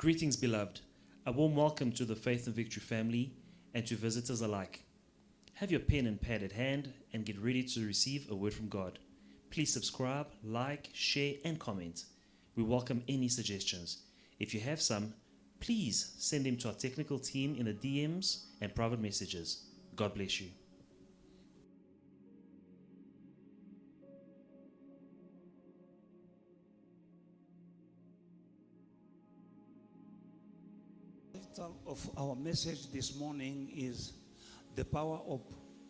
Greetings, beloved. A warm welcome to the Faith and Victory family and to visitors alike. Have your pen and pad at hand and get ready to receive a word from God. Please subscribe, like, share, and comment. We welcome any suggestions. If you have some, please send them to our technical team in the DMs and private messages. God bless you. The title of our message this morning is the power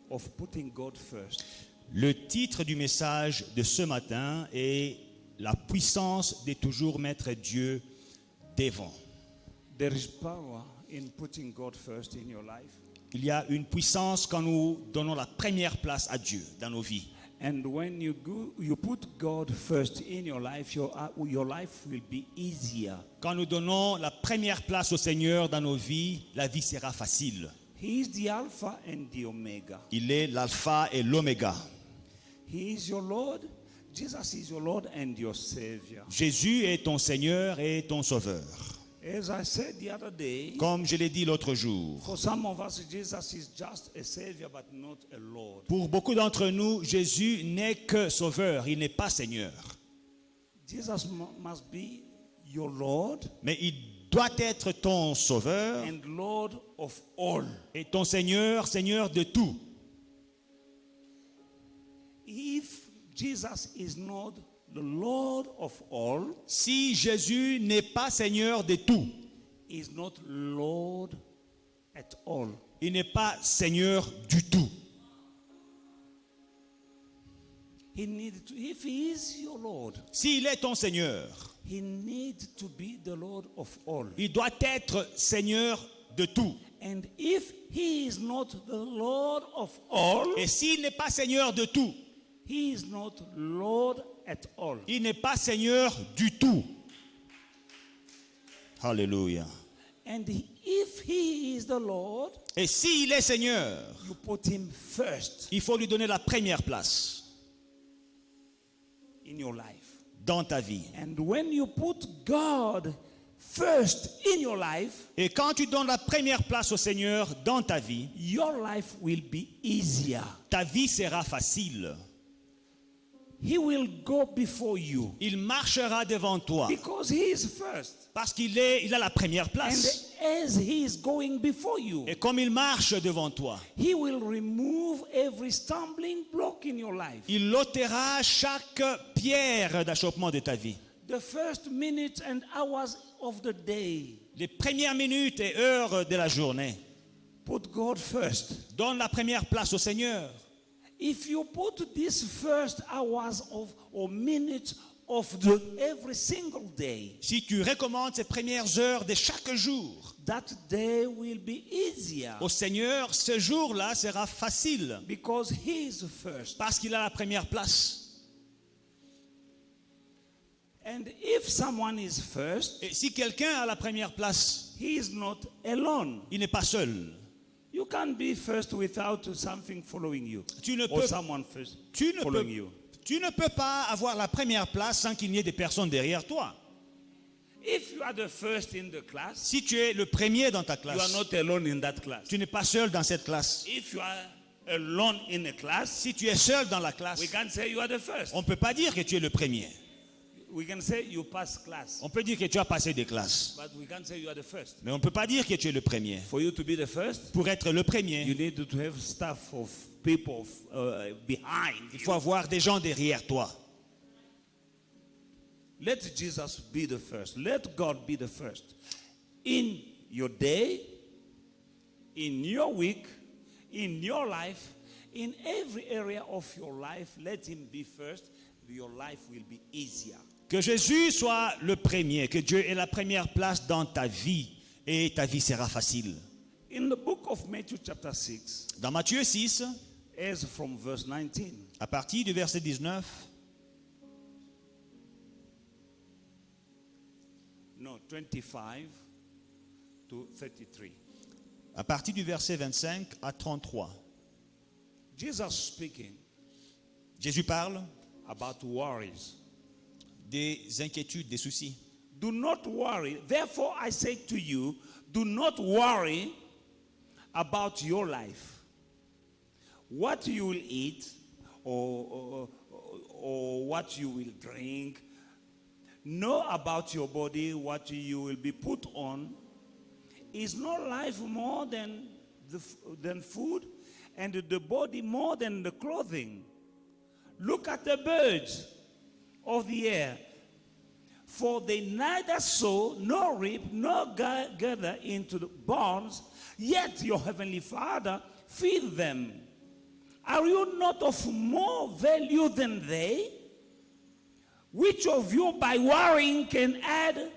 of putting God first. Le titre du message de ce matin est la puissance de toujours mettre Dieu devant. There is power in putting God first in your life. Il y a une puissance quand nous donnons la première place à Dieu dans nos vies. And when you put God first in your life life will be easier. Quand nous donnons la première place au Seigneur dans nos vies, la vie sera facile. He is the Alpha and the Omega. Il est l'alpha et l'oméga. He is your Lord. Jesus is your Lord and your Savior. Jésus est ton Seigneur et ton Sauveur. As I said the other day, Comme je l'ai dit l'autre jour, for some of us, Jesus is just a Savior but not a Lord. pour beaucoup d'entre nous, Jésus n'est que Sauveur, il n'est pas Seigneur. Jesus must be your Lord Mais il doit être ton Sauveur and Lord of all. et ton Seigneur, Seigneur de tout. If Jesus is not the Lord of all, Si Jésus n'est pas Seigneur de tout, he is not Lord at all. il n'est pas Seigneur du tout. If he is your Lord, S'il est ton Seigneur, he needs to be the Lord of all. il doit être Seigneur de tout. And if he is not the Lord of all, Et s'il n'est pas Seigneur de tout, he is not Lord at all. il n'est pas Seigneur du tout. Alléluia. And if he is the Lord, Et s'il est Seigneur, you put him first il faut lui donner la première place in your life. dans ta vie. And when you put God first in your life, Et quand tu donnes la première place au Seigneur dans ta vie, your life will be easier. ta vie sera facile. He will go before you Il marchera devant toi because he is first. parce qu'il a la première And place. as he is going before you, Et comme il marche devant toi, he will remove every stumbling block in your life. il ôtera chaque pierre d'achoppement de ta vie. The first minutes and hours of the day, Les premières minutes et heures de la journée, put God first. donne la première place au Seigneur. If you put these first hours or minutes of every single day, Si tu recommandes ces premières heures de chaque jour that day will be easier au Seigneur, ce jour-là sera facile because he is first. parce qu'il a la première place. And if someone is first, Et si quelqu'un a la première place, he is not alone. il n'est pas seul. You can't be first without something following you Tu ne or peux, someone first tu ne following peux, you. tu ne peux pas avoir la première place sans qu'il n'y ait des personnes derrière toi. If you are the first in the class, Si tu es le premier dans ta you are classe, not alone in that class. tu n'es pas seul dans cette classe. If you are alone in a class, Si tu es seul dans la classe, we can't say you are the first. on ne peut pas dire que tu es le premier. We can say you pass class, On peut dire que tu as passé des classes, but we can't say you are the first. mais on ne peut pas dire que tu es le premier. For you to be the first, Pour être le you premier, need to have staff of people behind il you. faut avoir des gens derrière toi. Let Jesus be the first. Let God be the first. In your day, in your week, in your life, in every area of your life, let him be first. Your life will be easier. Que Jésus soit le premier, que Dieu ait la première place dans ta vie et ta vie sera facile. In the book of Matthew chapter 6, Dans Matthieu 6, as from verse 19, à partir du verset 19, no, 25 to 33. à partir du verset 25 à 33, Jesus speaking Jésus parle about worries. des inquiétudes, des soucis. do not worry. Therefore, I say to you, do not worry about your life. What you will eat or what you will drink. Know about your body what you will be put on. Is not life more than food, and the body more than the clothing? Look at the birds of the air, for they neither sow nor reap nor gather into the barns, yet your heavenly Father feeds them. Are you not of more value than they? Which of you by worrying can add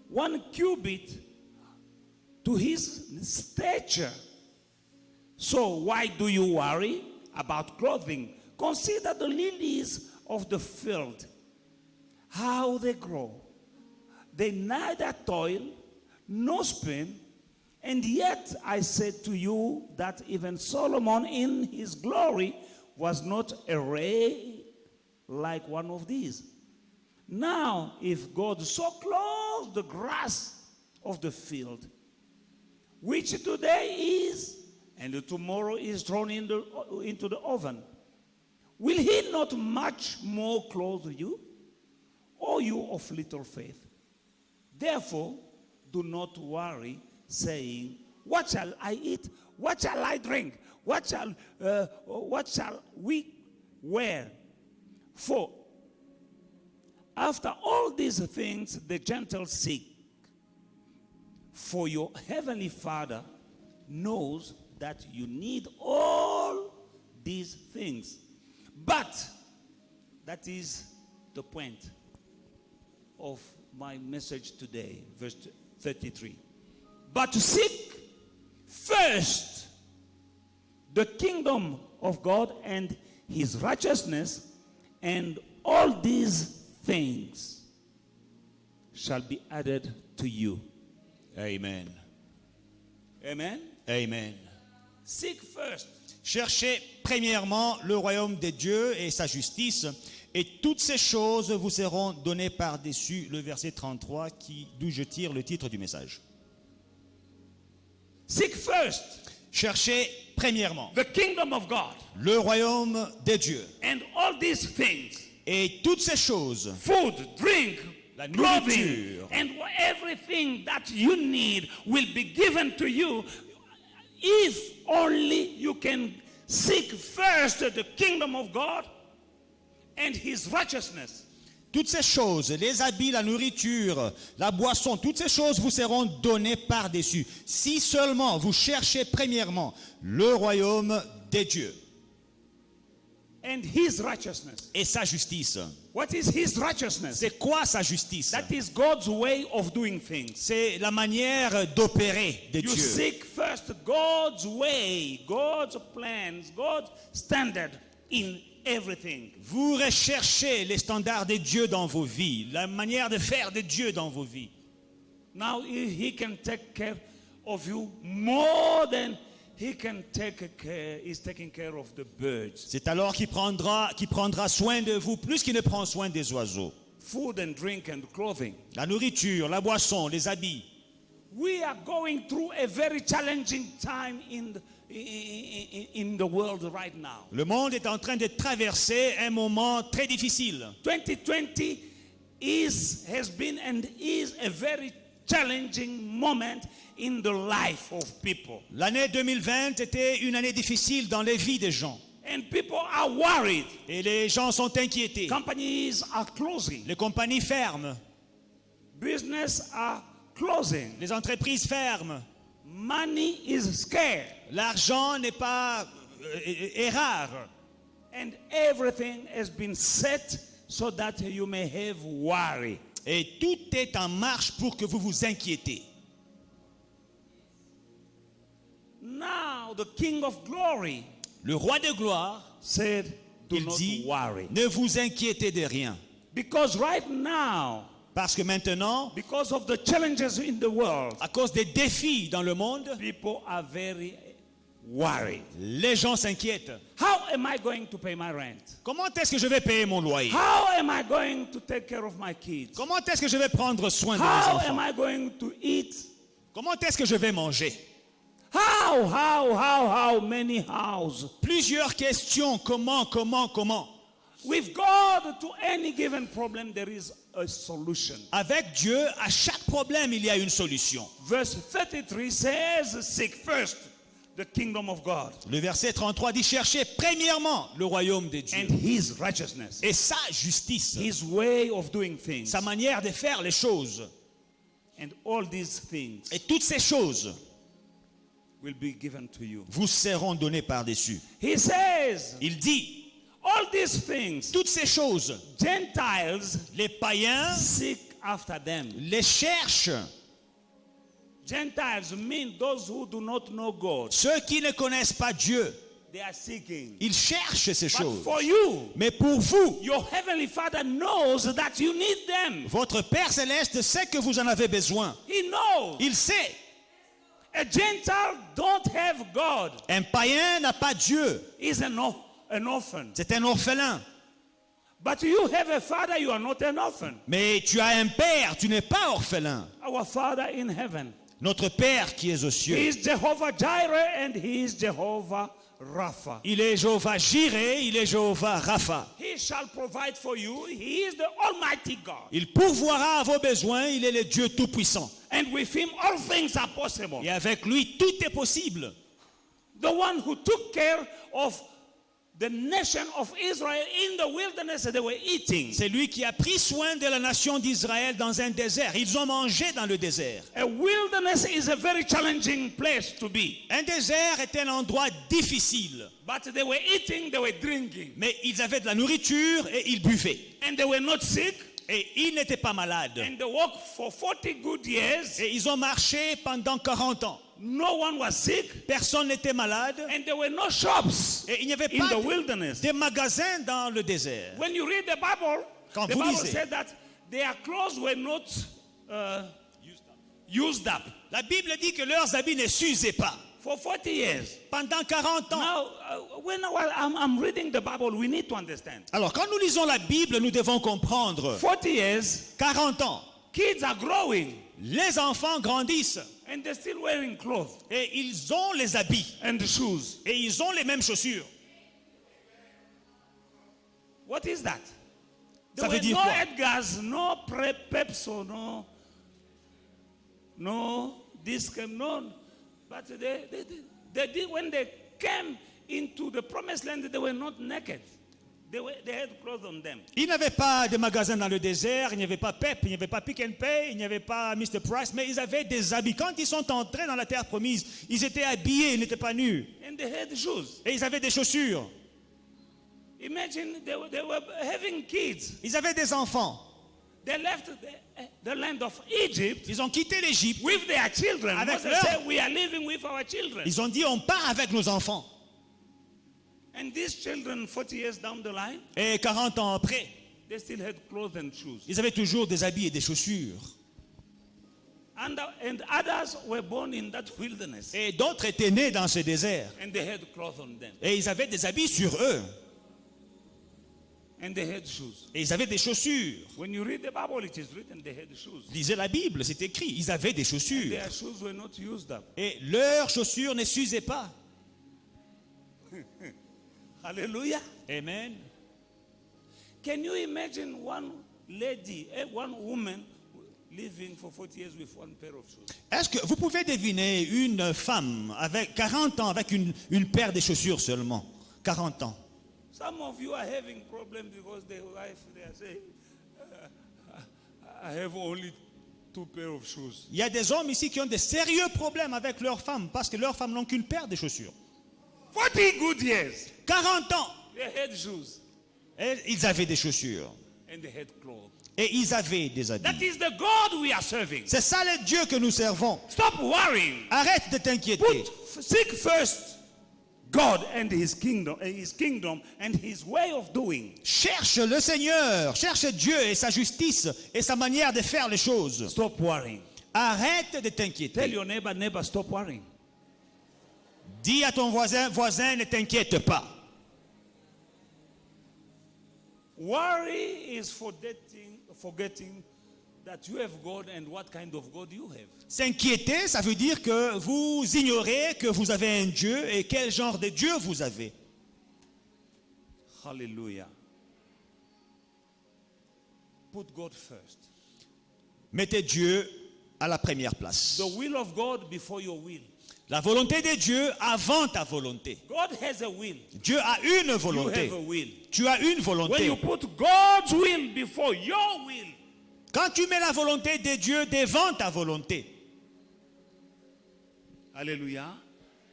1 cubit to his stature? So why do you worry about clothing? Consider the lilies of the field, how they grow. They neither toil nor spin, and yet I said to you that even Solomon in his glory was not arrayed like one of these. Now, if God so clothes the grass of the field, which today is and tomorrow is thrown into the oven, will he not much more clothe you, O you of little faith? Therefore, do not worry, saying, what shall I eat? What shall I drink? What shall we wear? For after all these things the Gentiles seek. For your heavenly Father knows that you need all these things. But that is the point of my message today, verse 33. But to seek first the kingdom of God and his righteousness, and all these things shall be added to you. Amen. Amen. Amen. Seek first. Cherchez premièrement le royaume de Dieu et sa justice, et toutes ces choses vous seront données par-dessus. Le verset 33, d'où je tire le titre du message. Seek first. Cherchez premièrement The kingdom of God. le royaume de Dieu. And all these things. Et toutes ces choses, Food, drink, la clothing, nourriture, and everything that you need will be given to you if only you can seek first the kingdom of God and his righteousness. toutes ces choses, les habits, la nourriture, la boisson, toutes ces choses vous seront données par-dessus. Si seulement vous cherchez premièrement le royaume de Dieu And his righteousness. et sa justice. What is his righteousness? C'est quoi sa justice? That is God's way of doing things. C'est la manière d'opérer de You Dieu. seek first God's way, God's plans, God's standard in everything. Vous recherchez les standards de Dieu dans vos vies, la manière de faire de Dieu dans vos vies. Now he can take care of you more than he can is taking care of the birds. C'est alors qu'il prendra soin de vous plus qu'il ne prend soin des oiseaux. Food and drink and clothing. La nourriture, la boisson, les habits. We are going through a very challenging time in the world right now. Le monde est en train de traverser un moment très difficile. 2020 has been and is a very challenging moment in the life of people. L'année 2020 était une année difficile dans les vies des gens. And people are worried. Et les gens sont inquiétés. Companies are closing. Les compagnies ferment. Business are closing. Les entreprises ferment. Money is scarce. L'argent est rare. And everything has been set so that you may have worry. Et tout est en marche pour que vous vous inquiétez. Now the King of Glory Le roi de gloire, said, do il not dit, worry. ne vous inquiétez de rien. Because right now, Parce que maintenant, because of the challenges in the world, à cause des défis dans le monde, people are very worry. Les gens s'inquiètent. How am I going to pay my rent? Comment est-ce que je vais payer mon loyer? How am I going to take care of my kids? Comment est-ce que je vais prendre soin de mes How enfants? am I going to eat? Comment est-ce que je vais manger? How many hows? Plusieurs questions. Comment? With God, to any given problem, there is a solution. Avec Dieu, à chaque problème, il y a une solution. Verse 33 says, seek first the kingdom of God Le verset 33 dit, cherchez premièrement le royaume de and Dieu his righteousness, et sa justice, his way of doing things. sa manière de faire les choses. And all these things Et toutes ces choses will be given to you. vous seront données par-dessus. He says, Il dit, all these things, toutes ces choses, Gentiles les païens seek after them. les cherchent. Gentiles mean those who do not know God. Ceux qui ne connaissent pas Dieu, They are seeking. ils cherchent ces But choses. for you, Mais pour vous, your heavenly Father knows that you need them. votre Père Céleste sait que vous en avez besoin. He knows. Il sait. A Gentile don't have God. Un païen n'a pas Dieu. He's an orphan. C'est un orphelin. But you have a father, you are not an orphan. Mais tu as un père, tu n'es pas orphelin. Our Father in heaven. Notre Père qui est aux He cieux. is Jehovah Jireh and he is Jehovah Rapha. Il est Jéhovah Jireh, il est Jéhovah Rapha. He shall provide for you. He is the Almighty God. Il pourvoira à vos besoins, il est le Dieu Tout-Puissant. And with him all things are possible. Et avec lui, tout est possible. The one who took care of the nation of Israel in the wilderness, they were eating. C'est lui qui a pris soin de la nation d'Israël dans un désert. Ils ont mangé dans le désert. A wilderness is a very challenging place to be. Un désert est un endroit difficile. But they were eating, they were drinking. Mais ils avaient de la nourriture et ils buvaient. And they were not sick. Et ils n'étaient pas malades. And they walked for 40 good years. Et ils ont marché pendant 40 ans. No one was sick. Personne n'était malade. And there were no shops Et il n'y avait in pas the wilderness. de magasins dans le désert. When you read the Bible, Quand the vous Bible lisez. said that their clothes were not used up La Bible dit que leurs habits ne s'usaient pas. for 40 years. Pendant 40 ans. Now, when I'm reading the Bible, we need to understand. Alors quand nous lisons la Bible, nous devons comprendre. 40 years, 40 ans. kids are growing Les enfants grandissent. and they're still wearing clothes Et ils ont les habits. and shoes. Et ils ont les mêmes chaussures. What is that? Ça There veut were dire no quoi? Edgars, no Pepso, no Discam, no. But they did, when they came into the promised land, they were not naked. They had clothes on them. Il n'y avait pas de magasins dans le désert, il n'y avait pas Pep, il n'y avait pas Pick and Pay, il n'y avait pas Mr. Price, mais ils avaient des habits. Quand ils sont entrés dans la terre promise, ils étaient habillés, ils n'étaient pas nus. And they had shoes. Et ils avaient des chaussures. Imagine they were having kids. Ils avaient des enfants. They left the land of Egypt Ils ont quitté l'Égypte. with their children. Avec Moses leurs- said, we are living with our children. Ils ont dit, on part avec nos enfants. And these children, 40 years down the line, Et 40 ans après, they still had clothes and shoes. ils avaient toujours des habits et des chaussures. And others were born in that wilderness. Et d'autres étaient nés dans ce désert. And they had clothes on them. Et ils avaient des habits sur eux. And they had shoes. Et ils avaient des chaussures. When you read the Bible, it is written they had shoes. Lisez la Bible, c'est écrit. Ils avaient des chaussures. Their shoes were not used up. Et leurs chaussures ne s'usaient pas. Hallelujah. Amen. Can you imagine one lady, one woman living for 40 years with one pair of shoes? Est-ce que vous pouvez deviner une femme avec 40 ans avec une paire de chaussures seulement? 40 ans. Some of you are having problems because their wife, they are saying, I have only 2 pair of shoes. Il y a des hommes ici qui ont de sérieux problèmes avec leurs femmes parce que leurs femmes n'ont qu'une paire de chaussures. 40 good years. 40 ans. They had shoes Et ils avaient des chaussures. and they had clothes. Et ils avaient des That habits. is the God we are serving. C'est ça le Dieu que nous servons. Stop worrying. Arrête de t'inquiéter. Seek first God and his kingdom and his way of doing. Cherche le Seigneur, cherche Dieu et sa justice et sa manière de faire les choses. Stop worrying. Arrête de Tell t'inquiéter. your neighbor, stop worrying. Dis à ton voisin, voisin, ne t'inquiète pas. Worry is forgetting that you have God and what kind of God you have. S'inquiéter, ça veut dire que vous ignorez que vous avez un Dieu et quel genre de Dieu vous avez. Hallelujah. Put God first. Mettez Dieu à la première place. The will of God before your will. La volonté de Dieu avant ta volonté. God has a will. Dieu a une You volonté. have a will. Tu as une When volonté. you put God's will before your will, Quand tu mets la volonté de Dieu devant ta volonté, hallelujah,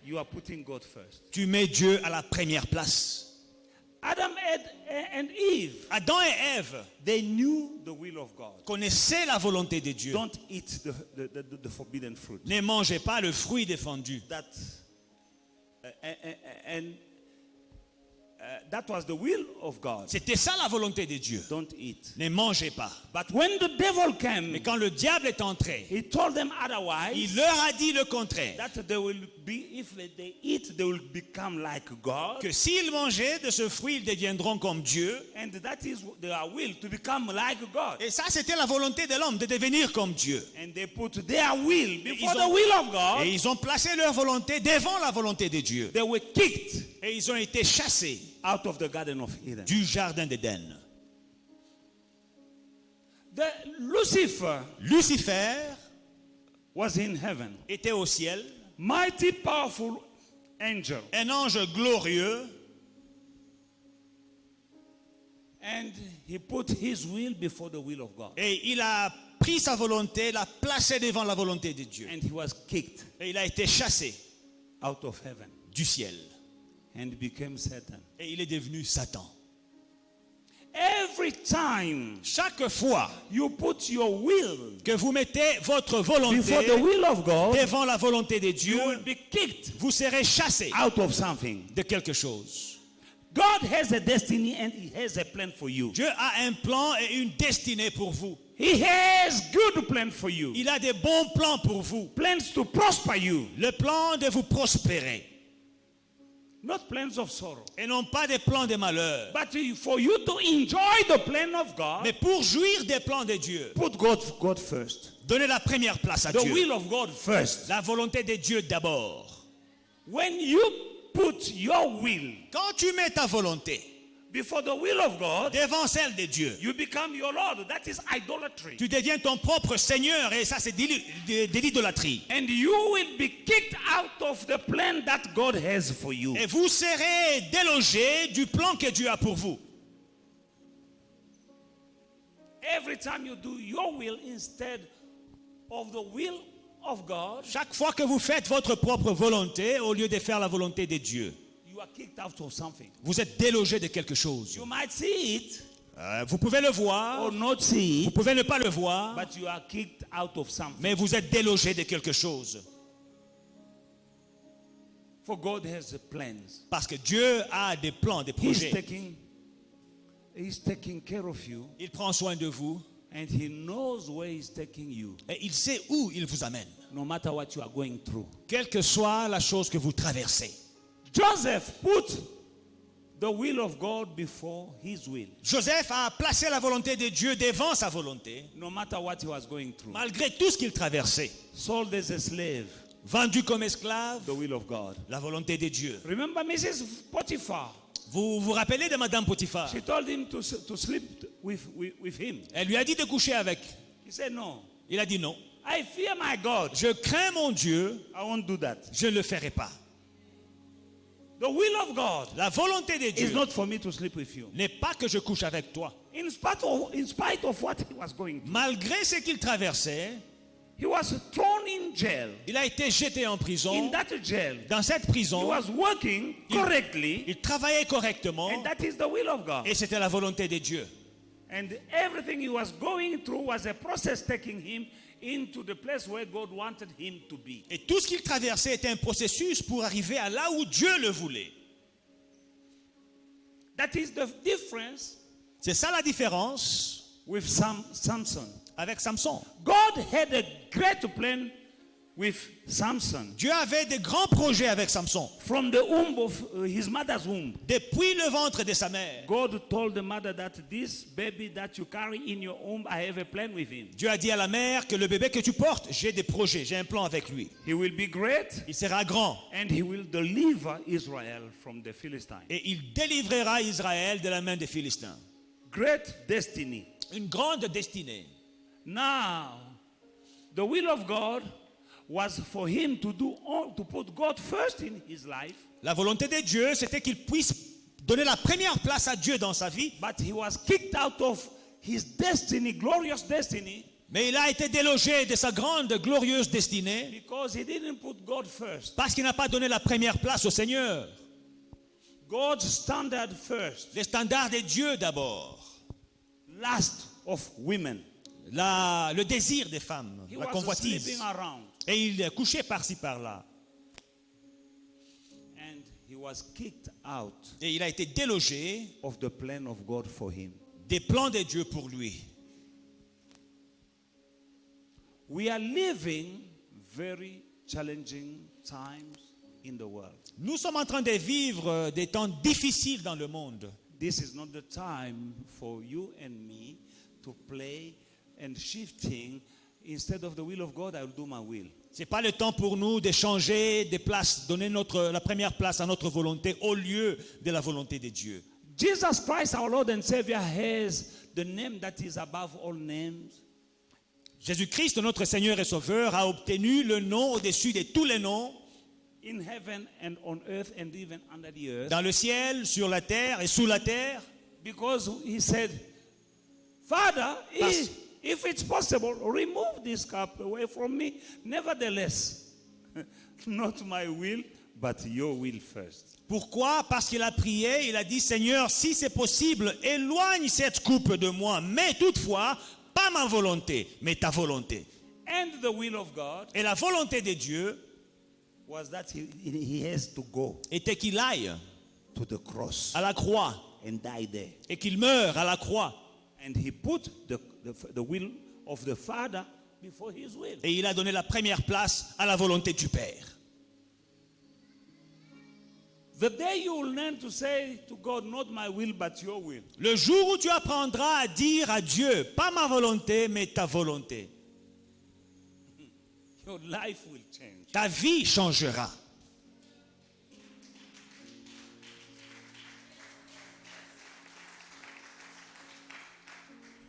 you are putting God first. tu mets Dieu à la première place. Adam and Eve, Adam et Ève they knew the will of God. connaissaient la volonté de Dieu. Don't eat the forbidden fruit. Ne mangez pas le fruit défendu. That was the will of God. C'était ça la volonté de Dieu. Don't eat. Ne mangez pas. But when the devil came, Mais quand le diable est entré, he told them otherwise. il leur a dit le contraire. That they will be, if they eat, they will become like God. Que s'ils mangeaient de ce fruit, ils deviendront comme Dieu. And that is their will, to become like God. Et ça, c'était la volonté de l'homme, de devenir comme Dieu. And they put their will before ils ont- the will of God. Et ils ont placé leur volonté devant la volonté de Dieu. They were kicked Et ils ont été chassés out of the Garden of Eden. du jardin d'Éden. Lucifer Lucifer was in heaven. était au ciel, Mighty, powerful angel. un ange glorieux, And he put his will before the will of God. et il a pris sa volonté, l'a placé devant la volonté de Dieu. And he was kicked Et il a été chassé out of heaven du ciel. and became Satan. Et il est devenu Satan. Every time Chaque fois you put your will que vous mettez votre volonté before the will of God, devant la volonté de Dieu, you will be kicked vous serez chassé out of something. de quelque chose. God has a destiny and he has a plan for you. Dieu a un plan et une destinée pour vous. He has good plan for you. Il a des bons plans pour vous. Plans to prosper you, Le plan de vous prospérer. not plans of sorrow. Et non pas des plans de malheur. But for you to enjoy the plan of God, Mais pour jouir des plans de Dieu, put God first. donnez la première place à The Dieu. will of God first. La volonté de Dieu d'abord. When you put your will Quand tu mets ta volonté before the will of God, devant celle de Dieu, you become your Lord. That is idolatry. tu deviens ton propre Seigneur et ça c'est de l'idolâtrie. And you will be kicked out of the plan that God has for you. Et vous serez délogés du plan que Dieu a pour vous. Every time you do your will instead of the will of God, Chaque fois que vous faites votre propre volonté au lieu de faire la volonté de Dieu, you are kicked out of something. vous êtes délogé de quelque chose. You might see it Vous pouvez le voir, or not see vous it, pouvez ne pas le voir, but you are kicked out of something. mais vous êtes délogé de quelque chose. For God has plans. Parce que Dieu a des plans, des projets. He's taking care of you, Il prend soin de vous and he knows where he's taking you, et il sait où il vous amène. no matter what you are going through. Quelle que soit la chose que vous traversez. Joseph put the will of God before his will, Joseph a placé la volonté de Dieu devant sa volonté, no matter what he was going through. malgré tout ce qu'il traversait. Sold as a slave, Vendu comme esclave, the will of God. la volonté de Dieu. Remember Mrs. Potiphar? Vous vous rappelez de Madame Potiphar? She told him to sleep with him. Elle lui a dit de coucher avec. He said, no, Il a dit non. I fear my God. Je crains mon Dieu, I won't do that. je ne le ferai pas. The will of God La volonté de is Dieu not for me to sleep with you. n'est pas que je couche avec toi. In spite of what he was going through, Malgré ce qu'il traversait, he was thrown in jail. il a été jeté en In prison. that jail, Dans cette he prison, was working correctly, il travaillait correctement and that is the will of God. et c'était la volonté de Dieu. And everything he was going through was a process taking him into the place where God wanted him to be. Et tout ce qu'il traversait était un processus pour arriver à là où Dieu le voulait. That is the difference C'est ça la différence with Samson. avec Samson. God had a great plan with Samson. Dieu avait des grands projets avec Samson. From the womb of his mother's womb, Depuis le ventre de sa mère, God told the mother that this baby that you carry in your womb, I have a plan with him. Dieu a dit à la mère que le bébé que tu portes, j'ai des projets, j'ai un plan avec lui. He will be great Il sera grand and he will deliver Israel from the Philistines. et il délivrera Israël de la main des Philistins. Great destiny. Une grande destinée. Now, the will of God was for him to put God first in his life, La volonté de Dieu, c'était qu'il puisse donner la première place à Dieu dans sa vie, but he was kicked out of his destiny, glorious destiny, mais il a été délogé de sa grande, glorieuse destinée because he didn't put God first. parce qu'il n'a pas donné la première place au Seigneur. God's standard first, Les standards de Dieu d'abord. last of women. Le désir des femmes, He la was convoitise. sleeping around Et il couchait par-ci par-là. and he was kicked out Et il a été délogé of the plan of God for him. des plans de Dieu pour lui. We are living very challenging times in the world. Nous sommes en train de vivre des temps difficiles dans le monde. This is not the time for you and me to play and shifting. Instead of the will of God, I will do my will. Ce n'est pas le temps pour nous de changer des places, donner la première place à notre volonté au lieu de la volonté de Dieu. Jesus Christ, our Lord and Savior, has the name that is above all names. Jésus-Christ, notre Seigneur et Sauveur, a obtenu le nom au-dessus de tous les noms, In heaven and on earth and even under the earth. dans le ciel, sur la terre et sous la terre, Because he said, Father, Parce- if it's possible, remove this cup away from me. Nevertheless, not my will, but your will first. Pourquoi? Parce qu'il a prié, il a dit, Seigneur, si c'est possible, éloigne cette coupe de moi, mais toutefois, pas ma volonté, mais ta volonté. And the will of God Et la volonté de Dieu was that he has to go était qu'il aille to the cross à la croix and die there. et qu'il meure à la croix. And he put the will of the Father before his will. Et il a donné la première place à la volonté du Père. The day you will learn to say to God, not my will, but your will, Le jour où tu apprendras à dire à Dieu, pas ma volonté, mais ta volonté, your life will change. ta vie changera.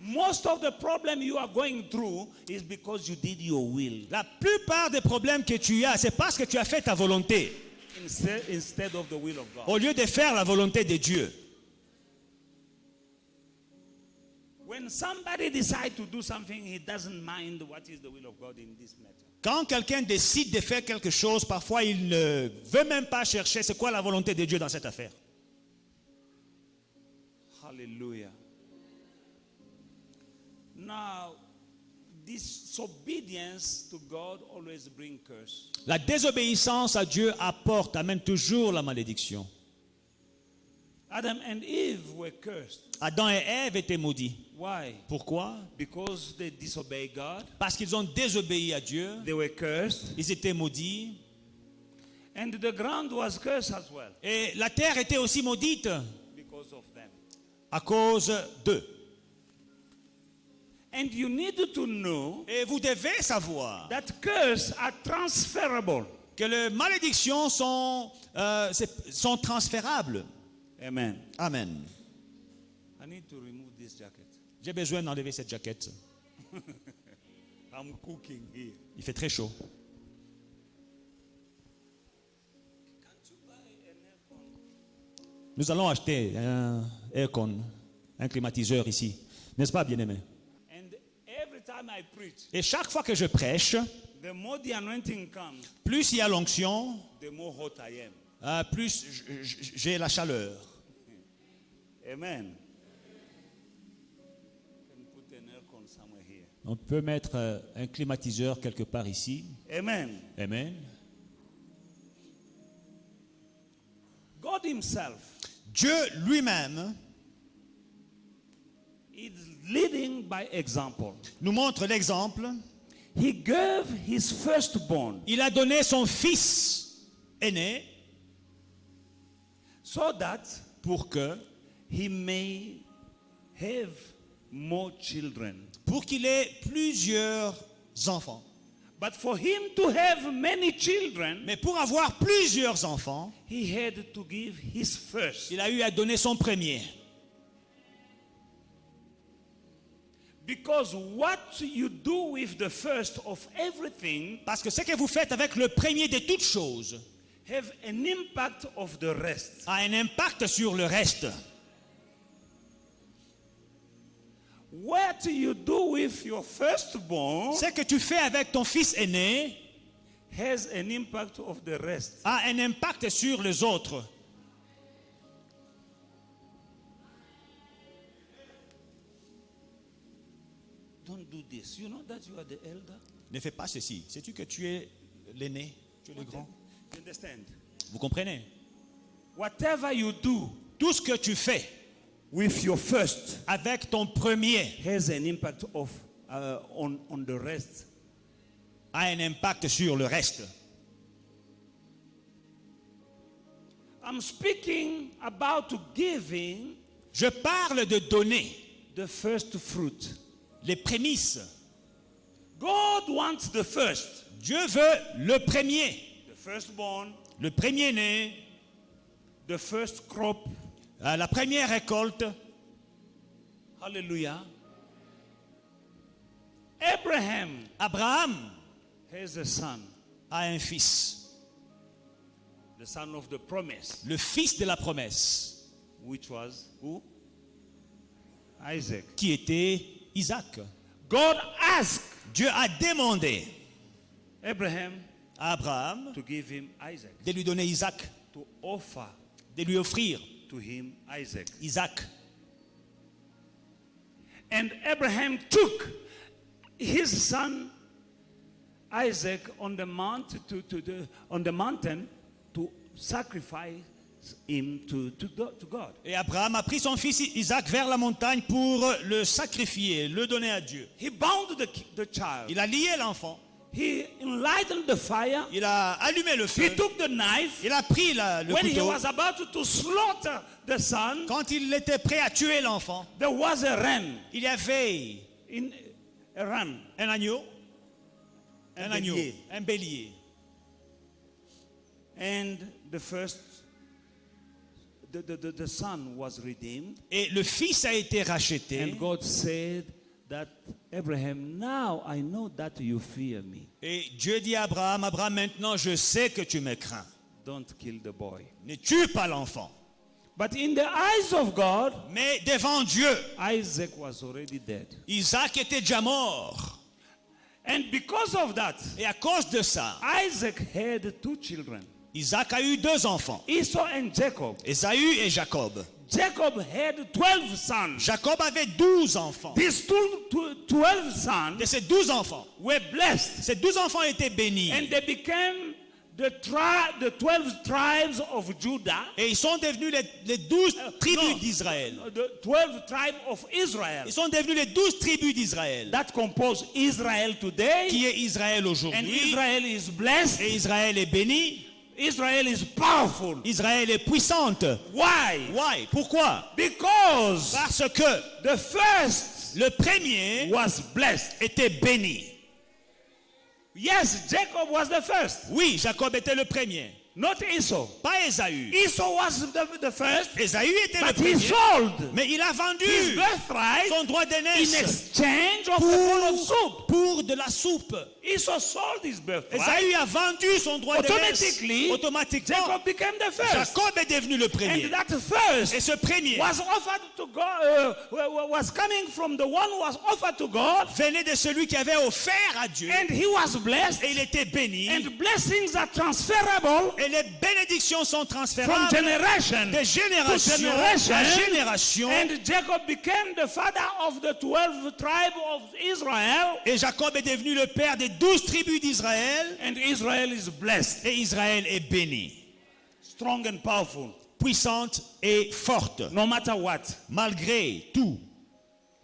Most of the problem you are going through is because you did your will La plupart des problèmes que tu as, c'est parce que tu as fait ta volonté, instead of the will of God. au lieu de faire la volonté de Dieu. When somebody decides to do something, he doesn't mind what is the will of God in this matter. Quand quelqu'un décide de faire quelque chose, parfois il ne veut même pas chercher c'est quoi la volonté de Dieu dans cette affaire. Hallelujah. Now, disobedience to God always brings curse. La désobéissance à Dieu amène toujours la malédiction. Adam and Eve were cursed. Adam et Ève étaient maudits. Why? Pourquoi? Because they disobeyed God. Parce qu'ils ont désobéi à Dieu. They were cursed. Ils étaient maudits. And the ground was cursed as well Et la terre était aussi maudite because of them. à cause d'eux. And you need to know Et vous devez savoir that curses are transferable. que les malédictions sont transférables. Amen. Amen. I need to remove this jacket. J'ai besoin d'enlever cette jaquette. I'm cooking here. Il fait très chaud. Can't you buy an aircon? Nous allons acheter un aircon, un climatiseur ici. N'est-ce pas, bien-aimé? And every time I preach, Et chaque fois que je prêche, the more the anointing comes, plus il y a l'onction, the more hot I am. plus j'ai la chaleur. Amen. Can put an aircon somewhere here. On peut mettre un climatiseur quelque part ici. Amen. Amen. God himself Dieu lui-même is leading by example. nous montre l'exemple. he gave his firstborn Il a donné son fils aîné so that pour he may have more children. pour qu'il ait plusieurs enfants. But for him to have many children, Mais pour avoir plusieurs enfants, he had to give his first. il a eu à donner son premier. Because what you do with the first of everything Parce que ce que vous faites avec le premier de toutes choses have an impact of the rest. a un impact sur le reste. What you do with your firstborn Ce que tu fais avec ton fils aîné has an impact of the rest. a un impact sur les autres. Don't do this. You know that you are the elder? Ne fais pas ceci. Sais-tu que tu es l'aîné, tu es le grand? You understand? Vous comprenez? Whatever you do Tout ce que tu fais with your first avec ton premier has an impact of on the rest. a un impact sur le reste. I'm speaking about giving Je parle de donner the first fruit. les prémices. God wants the first. Dieu veut le premier, The firstborn, le premier-né, the first crop. la première récolte. Hallelujah. Abraham Abraham has a son, a un fils, the son of the promise, le fils de la promesse, which was who? Isaac. qui était Isaac. God asked Dieu a demandé Abraham à Abraham to give him Isaac, de lui donner Isaac, to offer de lui offrir to him Isaac. Isaac. And Abraham took his son Isaac on the mountain to sacrifice him to God. Et Abraham a pris son fils Isaac vers la montagne pour le sacrifier, le donner à Dieu. He bound the child. Il a lié l'enfant, He enlightened the fire. il a allumé le He feu, took the knife. il a pris le When he couteau. was about to slaughter the son, Quand il était prêt à tuer l'enfant, there was a ram. il y avait In a ram. un agneau, Un un agneau, bélier. un bélier. And the first, the son was redeemed. Et le fils a été racheté. And God said that Abraham, now I know that you fear me. Et Dieu dit à Abraham, Abraham, maintenant je sais que tu me crains. Don't kill the boy. Ne tue pas l'enfant. But in the eyes of God, Mais devant Dieu, Isaac was already dead. Isaac était déjà mort. And because of that, Et à cause de ça, Isaac had two children, Isaac a eu deux enfants, Esau and Jacob. Ésaü et Jacob. Jacob had 12 sons. Jacob avait 12 enfants. These 12 sons De ces 12 enfants, were blessed. ces 12 enfants étaient bénis. And they became the 12 tribes of Judah, Et ils sont devenus les 12 tribus no. d'Israël. the 12 tribes of Israel Ils sont devenus les 12 tribus d'Israël. that compose Israel today. Qui est Israël And aujourd'hui. Israel is blessed. Et Israël est béni. Israel is powerful. Israël est puissante. Why? Why? Pourquoi? Because Parce que the first le premier was blessed. était béni. Yes, Jacob was the first, Oui, Jacob était le premier. not Esau. Pas Ésaü. Esau was the first, Ésaü était le but he premier. sold Mais il a his vendu birthright son droit in d'aînesse exchange of a bowl of soup. pour de la soupe. Esau sold his birthright. Ésaü a vendu son droit d'aînesse. Automatically, Automatiquement, Jacob became the first. Jacob est devenu le premier. And that first Et ce premier was offered to God, was coming from the one who was offered to God, venait de celui qui avait offert à Dieu. and he was blessed. Et il était béni. And blessings are transferable Et les bénédictions sont from transférables generation de génération to generation. à génération. And Jacob became the father of the 12 tribes of Israel. Et Jacob est devenu le père des 12 tribus d'Israël. And Israel is blessed, Et Israël est béni. strong and powerful, Puissante et forte. no matter what. Malgré tout.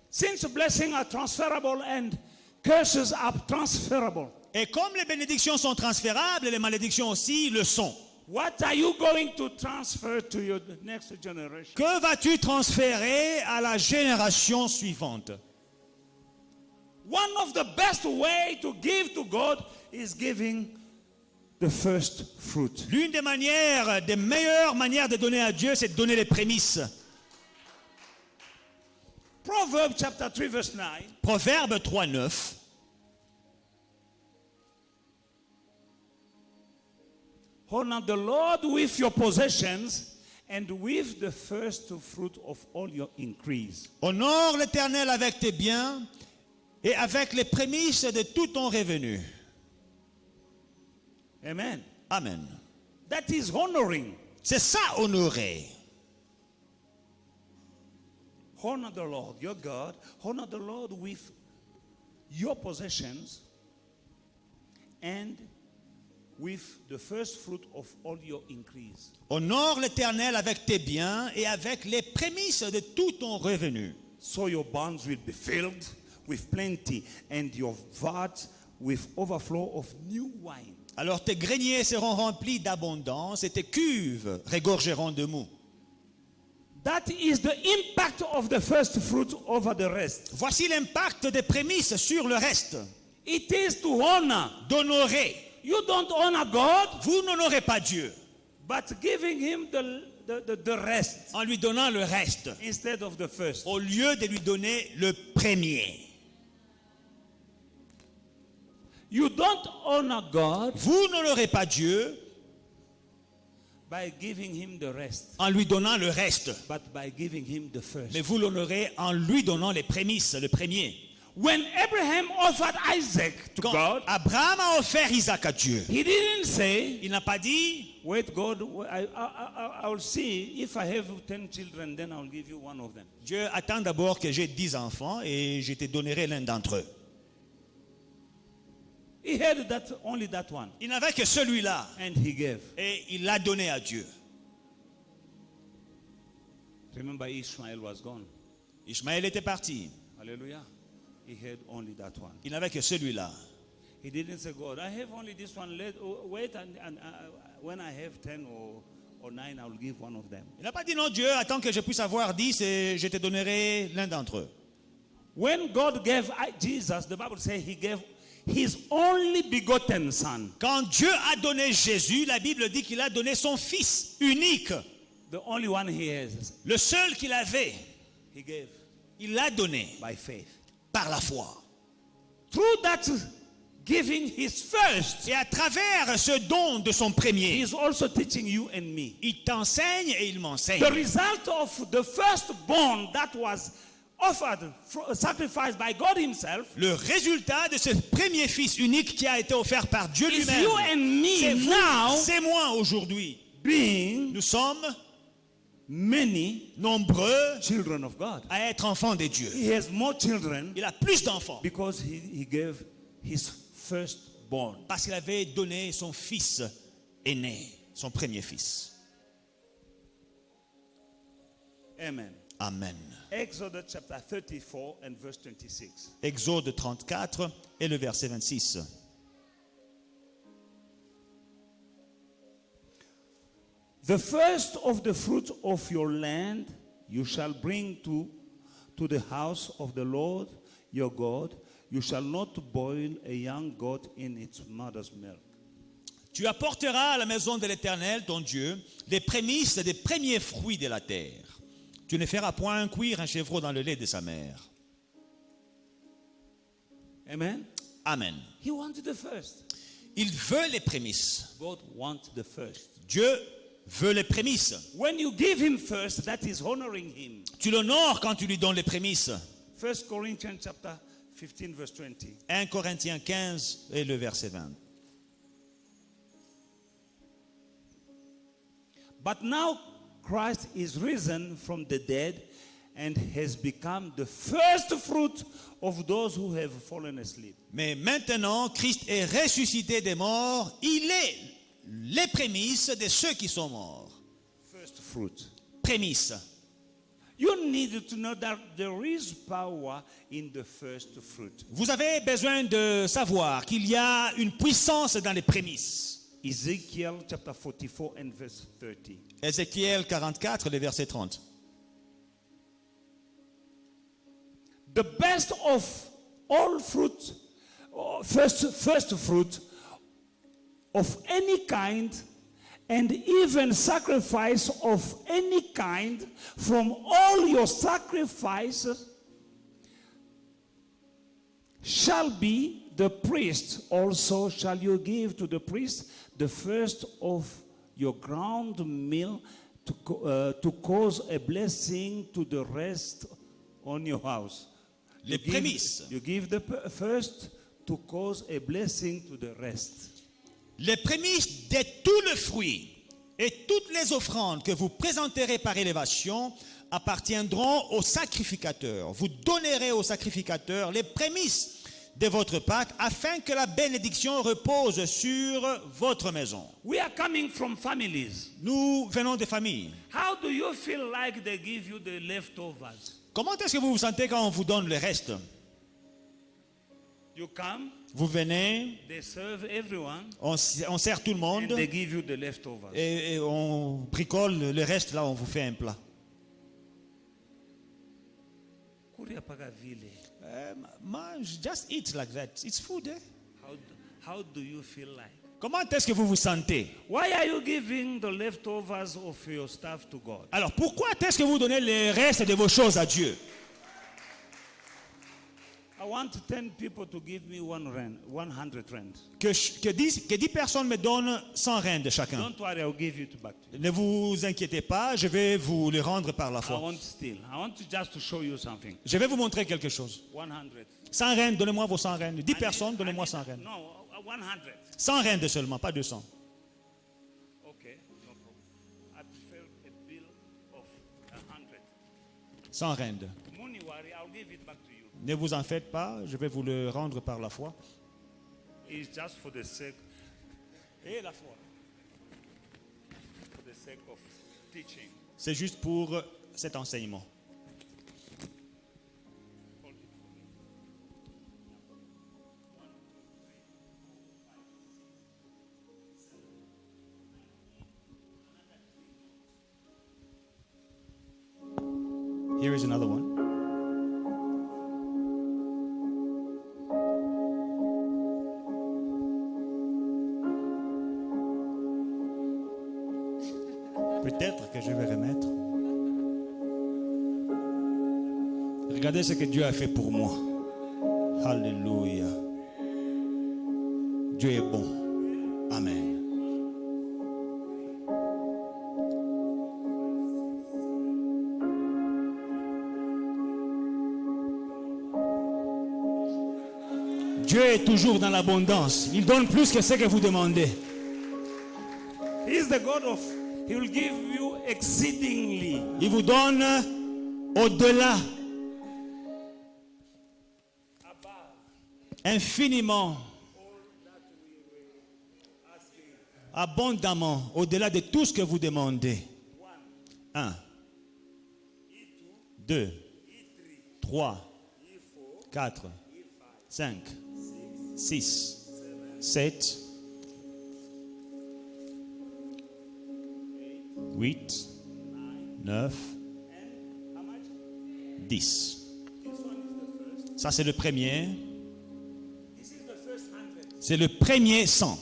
Since blessings are transferable and curses are transferable. Et comme les bénédictions sont transférables, les malédictions aussi le sont. What are you going to transfer to your next generation? Que vas-tu transférer à la génération suivante? One of the best way to give to God is giving the first fruit. L'une des meilleures manières de donner à Dieu, c'est de donner les prémices. Proverbs chapter 3 verse 9. Proverbe 3, 9. Honor the Lord with your possessions and with the first fruit of all your increase. Honore l'Éternel avec tes biens et avec les prémices de tout ton revenu. Amen. Amen. That is honoring. C'est ça, honorer. Honor the Lord, your God. Honor the Lord with your possessions and with the first fruit of all your increase. Honore l'Éternel avec tes biens et avec les prémices de tout ton revenu. So your barns will be filled with plenty and your vats with overflow of new wine. Alors tes greniers seront remplis d'abondance et tes cuves regorgeront de mou. That is the impact of the first fruit over the rest. Voici l'impact des prémices sur le reste. It is to honor. D'honorer. You don't honor God, Vous n'honorez pas Dieu but giving him the rest en lui donnant le reste, instead of the first. au lieu de lui donner le premier. You don't honor God Vous n'honorez pas Dieu by giving him the rest, en lui donnant le reste, but by giving him the first. mais vous l'honorez en lui donnant les prémices, le premier. When Abraham offered Isaac to Quand God, Abraham a offert Isaac à Dieu, he didn't say, il n'a pas dit wait God, I'll see if I have 10 children, then I'll give you one of them. Dieu attend d'abord que j'ai 10 enfants et je te donnerai l'un d'entre eux. He had only that one, Il n'avait que celui-là and he gave. et il l'a donné à Dieu. Remember, Ishmael was gone. Ishmaël était parti. Hallelujah. He had only that one. Il n'avait que celui-là. He didn't say, God, I have only this one. Wait, and when I have 10 or 9, I will give one of them. Il n'a pas dit non, Dieu, attends que je puisse avoir 10 et je te donnerai l'un d'entre eux. When God gave Jesus, the Bible says he gave his only begotten son. Quand Dieu a donné Jésus, la Bible dit qu'il a donné son fils unique, The only one he has. le seul qu'il avait. He gave Il l'a donné by faith. par la foi. Through that giving his first, Et à travers ce don de son he premier, is also teaching you and me. il t'enseigne et il m'enseigne. The result of the firstborn that was offered, sacrificed by God himself, Le résultat de ce premier fils unique qui a été offert par Dieu is lui-même, you and c'est me vous, now c'est moi aujourd'hui. being Nous sommes many nombreux children of God. à être enfants de Dieu. He has more children Il a plus d'enfants because he gave his firstborn. parce qu'il avait donné son fils aîné, son premier fils. Amen. Amen. Exodus chapter 34 and verse 26. Exode 34 et le verset 26. The first of the fruit of your land you shall bring to the house of the Lord your God. You shall not boil a young goat in its mother's milk. Tu apporteras à la maison de l'Éternel, ton Dieu, les prémices des premiers fruits de la terre. Tu ne feras point cuire un chevreau dans le lait de sa mère. Amen. Amen. He wanted the first. Il veut les prémices. God wants the first. Dieu veut les prémices. When you give him first, that is honoring him. Tu l'honores quand tu lui donnes les prémices. 1 Corinthians chapter 15 verse 20. 1 Corinthiens 15 et le verset 20. But now Christ is risen from the dead and has become the first fruit of those who have fallen asleep. Mais maintenant, Christ est ressuscité des morts. Il est les prémices de ceux qui sont morts. First fruit. Prémices. You need to know that there is power in the first fruit. Vous avez besoin de savoir qu'il y a une puissance dans les prémices. Ezekiel chapter 44 and verse 30. Ézéchiel 44, le verset 30. The best of all fruit, first fruit of any kind, and even sacrifice of any kind from all your sacrifices shall be the priest. Also shall you give to the priest the first of your ground meal to cause a blessing to the rest on your house. Les prémices. You give the first to cause a blessing to the rest. Les prémices de tout le fruit et toutes les offrandes que vous présenterez par élévation appartiendront au sacrificateur. Vous donnerez au sacrificateur les prémices de votre Pâque afin que la bénédiction repose sur votre maison. We are coming from families. Nous venons des familles. How do you feel like they give you the leftovers? Comment est-ce que vous vous sentez quand on vous donne le reste? You come, Vous venez, they serve everyone, on sert tout le monde and they give you the leftovers. et on bricole le reste, là on vous fait un plat. Kuria paka vile. Man, just eat like that. It's food. Eh? How do you feel like? Comment est-ce que vous vous sentez? Why are you giving the leftovers of your stuff to God? Alors pourquoi est-ce que vous donnez le reste de vos choses à Dieu? I want 10 people to give me 100 rand. Que 10 personnes me donnent 100 rand chacun. Don't worry, I'll give it back to you. Ne vous inquiétez pas, je vais vous le rendre par la I foi. won't steal. I want just to show you something. Je vais vous montrer quelque chose. 100. 100 rand, donnez-moi vos 100 rand. 10 I personnes, need- donnez-moi I 100 need- rand. No, 100. 100 rand seulement, pas 200. Okay, no problem. I prefer a bill of 100. 100 rand. Money worry, I'll give it back to you. Ne vous en faites pas, je vais vous le rendre par la foi. It's just for the sake, Et la foi. for the sake of teaching. C'est juste pour cet enseignement. Hold it for me. Here is another one. Peut-être que je vais remettre. Regardez ce que Dieu a fait pour moi. Alléluia. Dieu est bon. Amen. Dieu est toujours dans l'abondance. Il donne plus que ce que vous demandez. He's the God of, He will give you exceedingly. Il vous donne au-delà, infiniment, abondamment, au-delà de tout ce que vous demandez. 1, 2, 3, 4, 5, 6, 7, 8, 9, 10. Ça, c'est le premier. C'est le premier 100. And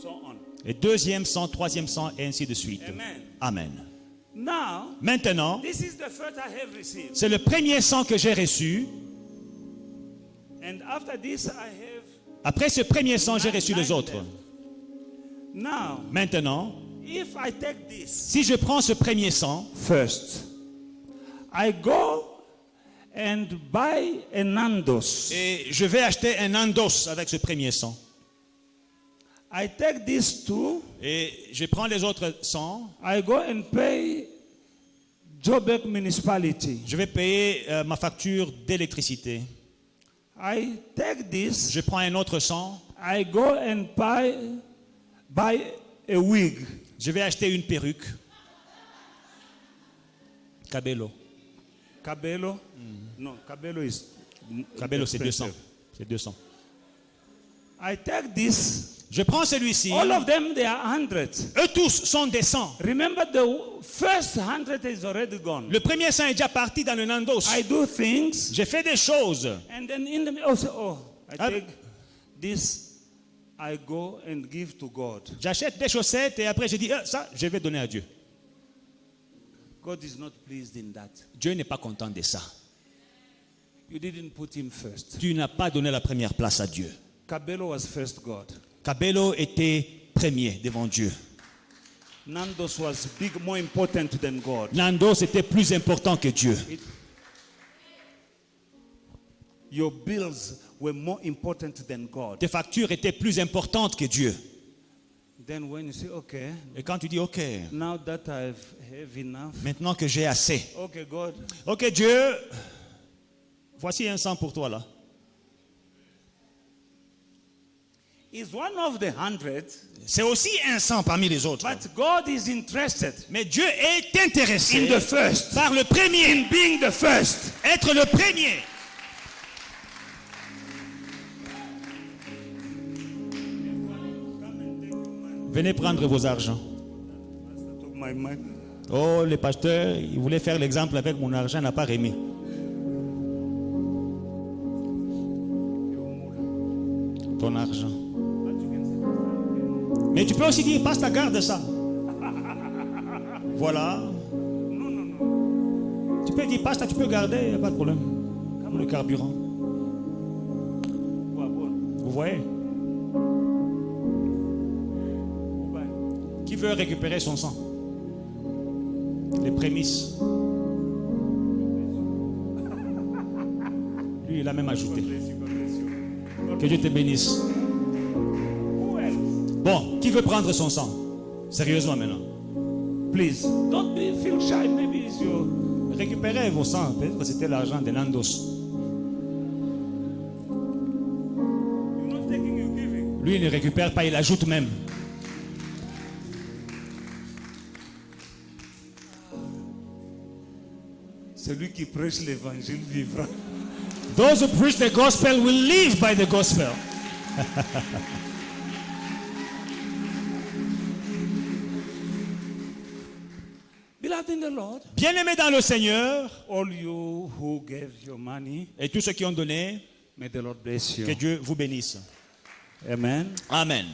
so on. Et deuxième 100, troisième 100, et ainsi de suite. Amen. Amen. Now, Maintenant, this is the first I have received. c'est le premier 100 que j'ai reçu. And after this, I have. Après ce premier 100, j'ai reçu les autres. Now, Maintenant, if I take this si je prends ce premier 100, first, I go and buy a Nando's. et je vais acheter un Nandos avec ce premier 100. I take this too. Et je prends les autres 100, I go and pay Joburg municipality. je vais payer ma facture d'électricité. I take this. Je prends un autre 100, I go and buy a wig. je vais acheter une perruque. Cabello. Cabello? No, Cabello is. Cabello, c'est 200. expensive. C'est 200. I take this. Je prends celui-ci. All of them, they are hundreds. Eux tous sont des 100. Remember, the first 100 is already gone. Le premier 100 est déjà parti dans le Nandos. I do things, J'ai fait des choses. and then in the also, I Ah. take this, I go and give to God. J'achète des chaussettes et après je dis, ça, je vais donner à Dieu. God is not pleased in that. Dieu n'est pas content de ça. You didn't put him first. Tu n'as pas donné la première place à Dieu. Cabello was first God. Cabello était premier devant Dieu. Nando's was big, more important than God. Nandos était plus important que Dieu. Your bills were more important than God. Tes factures étaient plus importantes que Dieu. Then when you say, okay, Et quand tu dis, ok, now that I have enough, maintenant que j'ai assez. okay, God, Ok Dieu, voici un 100 pour toi là. is one of the 100, C'est aussi un 100 parmi les autres. but God is interested Mais Dieu est intéressé in the first, par le premier. in being the first. Être le premier. Venez prendre vos argents. Took my money. Oh, le pasteur, il voulait faire l'exemple avec mon argent, n'a pas remis. Ton argent. Mais tu peux aussi dire, passe ta garde ça. Voilà. Tu peux dire, passe, tu peux garder, il n'y a pas de problème. Pour le carburant. Vous voyez? Qui veut récupérer son sang? Les prémices. Lui, il a même ajouté. Que Dieu te bénisse. Bon, qui veut prendre son sang? Sérieusement maintenant. Please, don't feel shy. Maybe it's your. Récupérez vos sangs. Peut-être que c'était l'argent de Nandos. You're not taking, you're giving. Lui, il ne récupère pas, il ajoute même. Celui qui prêche l'évangile vivra. Those who preach the gospel will live by the gospel. Beloved in the Lord, Bien-aimés dans le Seigneur, all you who gave your money, et tous ceux qui ont donné, may the Lord bless you. que Dieu vous bénisse. Amen. Amen.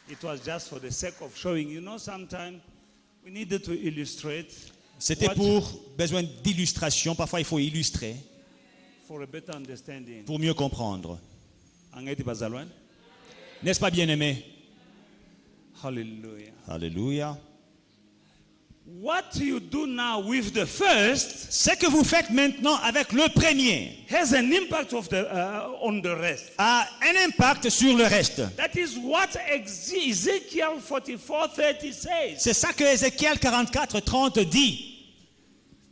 It was just for the sake of showing. You know, sometimes we needed to illustrate C'était what- pour besoin d'illustration. Parfois, il faut illustrer for a better understanding. pour mieux comprendre. Angeti bazalwane. N'est-ce pas, bien-aimés? Hallelujah. Alléluia. What you do now with the first Ce que vous faites maintenant avec le premier has an impact of on the rest. a un impact sur le reste. That is what Ezekiel 44:30 says. C'est ça que Ézéchiel 44:30 dit.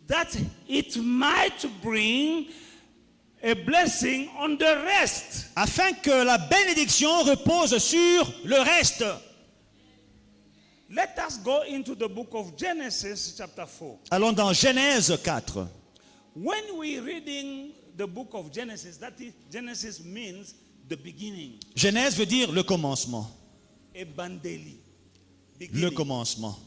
That it might bring a blessing on the rest. Afin que la bénédiction repose sur le reste. Let us go into the book of Genesis chapter 4. Allons dans Genèse 4. When we reading the book of Genesis, that is, Genesis means the beginning. Genèse veut dire le commencement. Ebandeli. Le Beginning. commencement.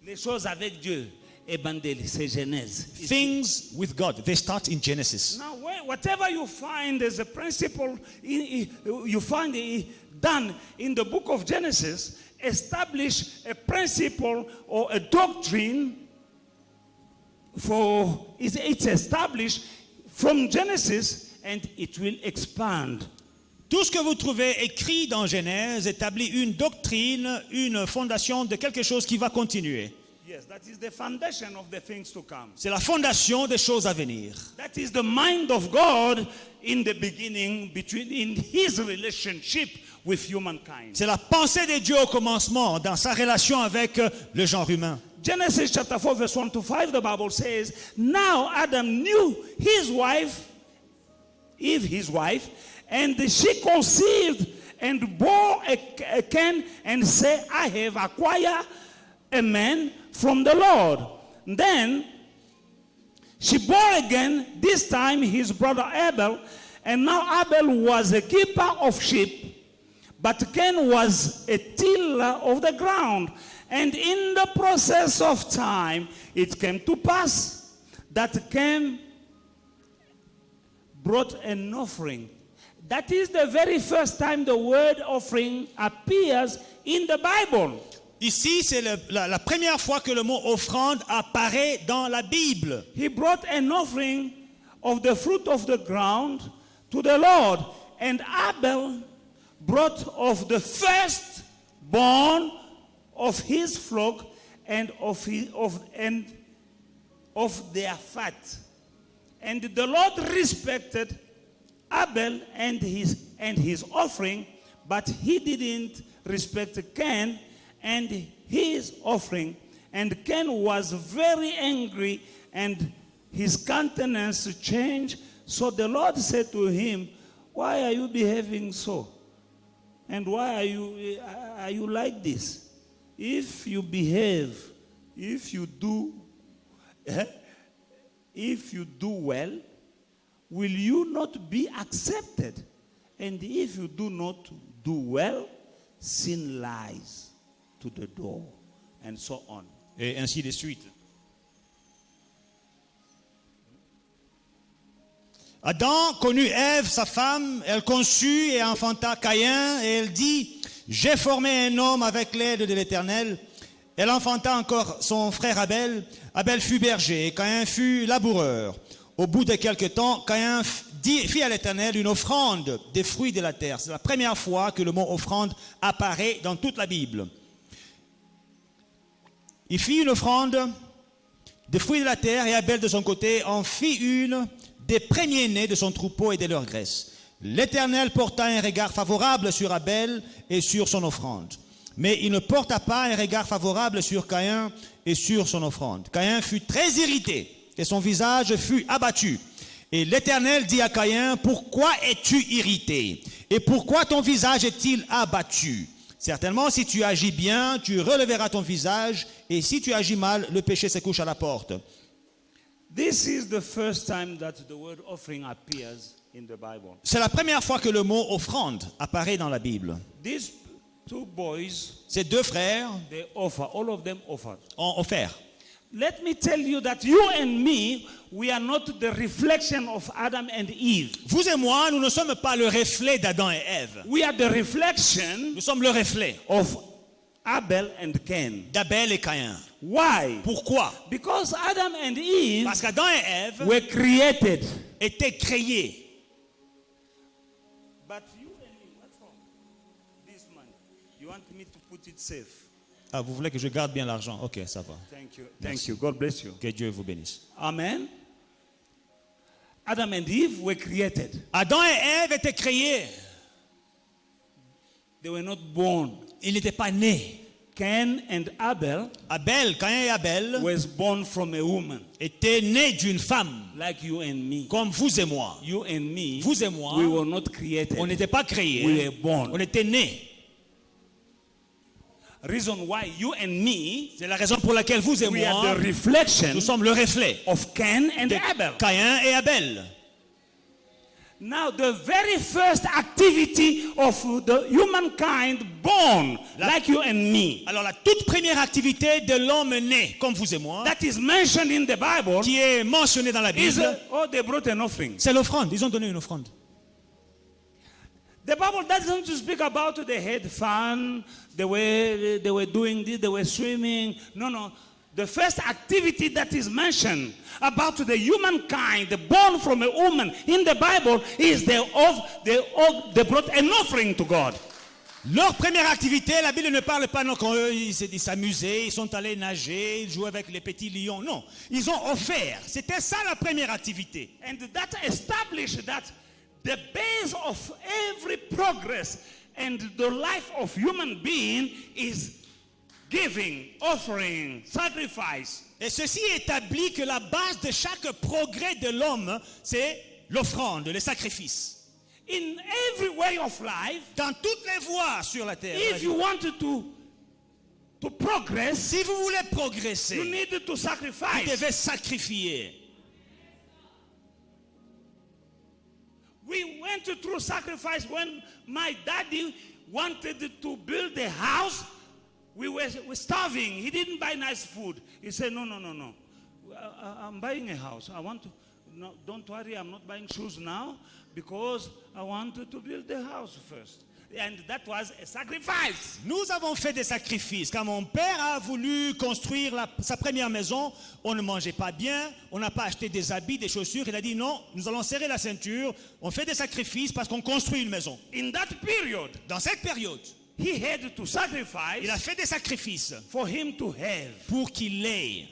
Les choses avec Dieu. Ebandeli, c'est Genèse. Things with God, they start in Genesis. Now, whatever you find as a principle, you find it done in the book of Genesis, establish a principle or a doctrine for it's established from Genesis and it will expand. Tout ce que vous trouvez écrit dans Genèse établit une doctrine, une fondation de quelque chose qui va continuer. Yes, that is the foundation of the things to come. C'est la fondation des choses à venir. That is the mind of God in the beginning in his relationship with humankind. C'est la pensée de Dieu au commencement, dans sa relation avec le genre humain. Genesis chapter 4 verse 1 to 5, the Bible says, now Adam knew his wife, Eve his wife, and she conceived and bore a Cain and said, I have acquired a man from the Lord. Then She bore again, this time his brother Abel, and now Abel was a keeper of sheep, but Cain was a tiller of the ground. And in the process of time, it came to pass that Cain brought an offering. That is the very first time the word offering appears in the Bible. Ici, c'est la première fois que le mot offrande apparaît dans la Bible. He brought an offering of the fruit of the ground to the Lord. And Abel brought of the firstborn of his flock and of their fat. And the Lord respected Abel and his offering, but he didn't respect Cain and his offering. And Cain was very angry, and his countenance changed. So the Lord said to him, "Why are you behaving so? And why are you like this? If you behave, if you do well, will you not be accepted? And if you do not do well, sin lies to the door," and so on. Et ainsi de suite. Adam connut Ève, sa femme, elle conçut et enfanta Caïn, et elle dit, « J'ai formé un homme avec l'aide de l'Éternel. » Elle enfanta encore son frère Abel. Abel fut berger et Caïn fut laboureur. Au bout de quelque temps, Caïn fit à l'Éternel une offrande des fruits de la terre. C'est la première fois que le mot offrande apparaît dans toute la Bible. Il fit une offrande des fruits de la terre et Abel de son côté en fit une des premiers-nés de son troupeau et de leur graisse. L'Éternel porta un regard favorable sur Abel et sur son offrande. Mais il ne porta pas un regard favorable sur Caïn et sur son offrande. Caïn fut très irrité et son visage fut abattu. Et l'Éternel dit à Caïn, « Pourquoi es-tu irrité? Et pourquoi ton visage est-il abattu? Certainement, si tu agis bien, tu releveras ton visage, et si tu agis mal, le péché se couche à la porte. » This is the first time that the word offering appears in the Bible. C'est la première fois que le mot offrande apparaît dans la Bible. These two boys, Ces deux frères they offer, all of them offered. ont offert. Let me tell you that you and me, we are not the reflection of Adam and Eve. Vous et moi, nous ne sommes pas le reflet d'Adam et Ève. We are the reflection Nous sommes le reflet of Abel and Cain. d'Abel et Caïn. Why? Pourquoi? Because Adam and Eve Parce qu'Adam et Ève were created. étaient créés. But you and me, what's wrong? This money. You want me to put it safe? Ah, vous voulez que je garde bien l'argent? Ok, ça va. Thank you. Thank you. God bless you. Que Dieu vous bénisse. Amen. Adam and Eve were created. Adam et Ève étaient créés. They were not born. Ils n'étaient pas nés. Cain and Abel Abel, Caïn et Abel was born from a woman, étaient nés d'une femme, like you and me. comme vous et moi. You and me, Vous et moi, we were not created. on n'était pas créés. We were born. On était nés. Reason why you and me, C'est la raison pour laquelle vous et we are moi, the reflection nous sommes le reflet of Cain and de Abel. Caïn et Abel. Now, the very first activity of the humankind born, like you and me, Alors la toute première activité de l'homme né, comme vous et moi, that is mentioned in the Bible, qui est mentionnée dans la is Bible, they brought an offering. c'est l'offrande. Ils ont donné une offrande. The Bible doesn't speak about they had fun, they were doing this, they were swimming. No. The first activity that is mentioned about the humankind born from a woman in the Bible is they brought an offering to God. Leur première activité, la Bible ne parle pas non quand ils s'amusaient, ils sont allés nager, ils jouaient avec les petits lions. Non, ils ont offert. C'était ça la première activité. And that established that the base of every progress and the life of human being is giving, offering, sacrifice. Et ceci établit que la base de chaque progrès de l'homme, c'est l'offrande, le sacrifice. In every way of life, Dans toutes les voies sur la terre, if you want to progress, si vous voulez progresser, you need to vous sacrifice. devez sacrifier. We went through sacrifice when my daddy wanted to build a house. We were starving. He didn't buy nice food. He said, no. I'm buying a house. I want to, no, don't worry, I'm not buying shoes now because I wanted to build the house first. And that was a sacrifice. Nous avons fait des sacrifices. Quand mon père a voulu construire sa première maison, on ne mangeait pas bien, on n'a pas acheté des habits, des chaussures. Il a dit non, nous allons serrer la ceinture, on fait des sacrifices parce qu'on construit une maison. In that period, Dans cette période, he had to sacrifice il a fait des sacrifices for him to have pour qu'il ait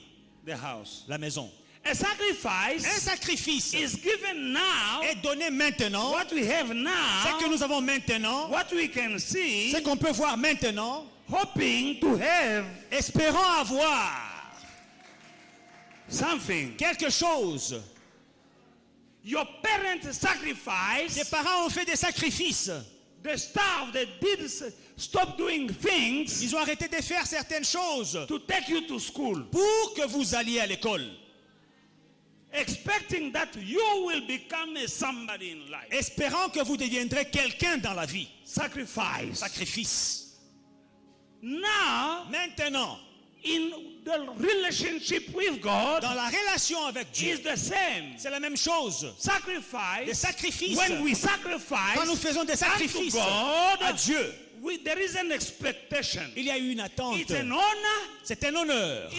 the house. la maison. A sacrifice Un sacrifice is given now. est donné maintenant. What we have Ce now, que nous avons maintenant, what we can see, ce qu'on peut voir maintenant, hoping to have espérant avoir something. quelque chose. Your parents Les sacrificed. parents ont fait des sacrifices. They starved. They did stop doing things Ils ont arrêté de faire certaines choses to take you to school, pour que vous alliez à l'école, expecting that you will become a somebody in life. espérant que vous deviendrez quelqu'un dans la vie. Sacrifice. Sacrifice. Now, Maintenant, in the relationship with God, dans la relation avec Dieu, is the same. c'est la même chose. Des Sacrifice. sacrifices. When we Quand sacrifice nous faisons des unto sacrifices God, à Dieu, there is an expectation. il y a une attente. It's an honor. C'est un honneur.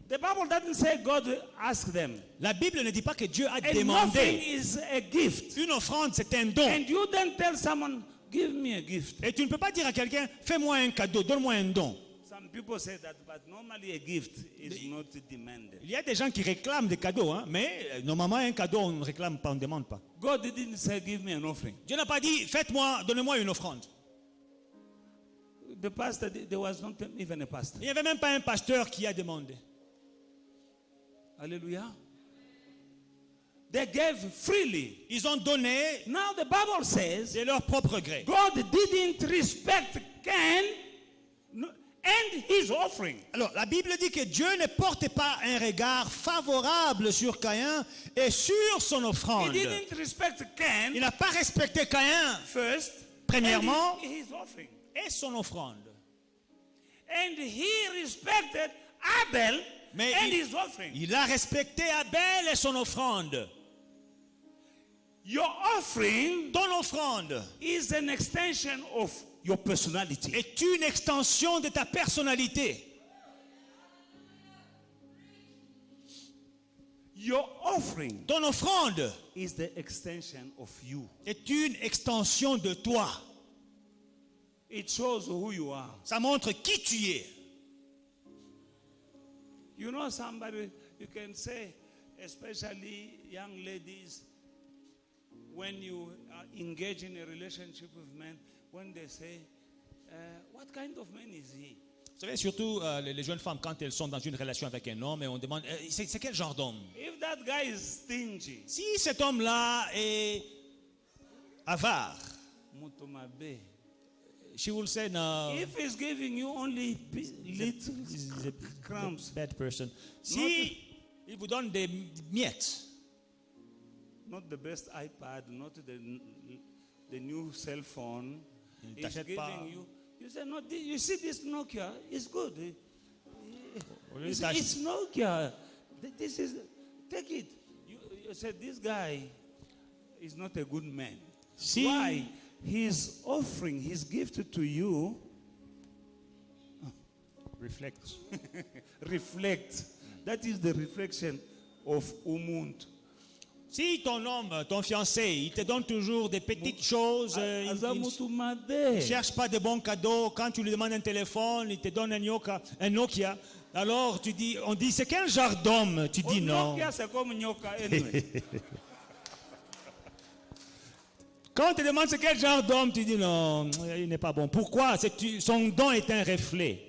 The Bible doesn't say God asked them. La Bible ne dit pas que Dieu a An offering demandé. is a gift. Une offrande, c'est un don. And you then tell someone, give me a gift. Et tu ne peux pas dire à quelqu'un, fais-moi un cadeau, donne-moi un don. Some people say that, but normally a gift is not demanded. Il y a des gens qui réclament des cadeaux, hein, mais normalement un cadeau on ne réclame pas, on ne demande pas. God didn't say, give me an offering. Dieu n'a pas dit, donnez-moi une offrande. The pastor, there was not even a pastor. Il n'y avait même pas un pasteur qui a demandé. Hallelujah. They gave freely. Ils ont donné Now the Bible says, de leur propre gré. God didn't respect Cain and his offering. Alors, la Bible dit que Dieu ne porte pas un regard favorable sur Caïn et sur son He offrande. didn't respect Cain Il n'a pas respecté Caïn, first, premièrement, and his offering. et son offrande. And he respected Abel Mais and his offering. il a respecté Abel et son offrande. Your offering Ton offrande is an extension of your personality. est une extension de ta personnalité. Your offering Ton offrande is the extension of you. est une extension de toi. It shows who you are. Ça montre qui tu es. You know somebody, you can say, especially young ladies, when you engage in a relationship with men, when they say, what kind of man is he? Vous savez, surtout les jeunes femmes, quand elles sont dans une relation avec un homme et on demande, c'est quel genre d'homme? If that guy is stingy, Si cet homme-là est avare, mutumabe. she will say no. If he's giving you only little He's a crumbs, bad person. Si il vous donne des miettes, not the best iPad, not the new cell phone, Il he's t'achète giving pas. you say, no, you see this Nokia, it's good. au lieu de It's Nokia. This is, take it. You said, this guy is not a good man. Si- Why? His offering, his gift to you, reflect. reflect. That is the reflection of umuntu. Si ton homme, ton fiancé, il te donne toujours des petites choses, il ne Azamutumabe. cherche pas de bons cadeaux. Quand tu lui demandes un téléphone, il te donne un Nokia. Alors tu dis, on dit, c'est quel genre d'homme? Tu dis non. Nokia, c'est comme nyoka anyway. Quand on te demande c'est quel genre d'homme, tu dis non, il n'est pas bon. Pourquoi? Son don est un reflet.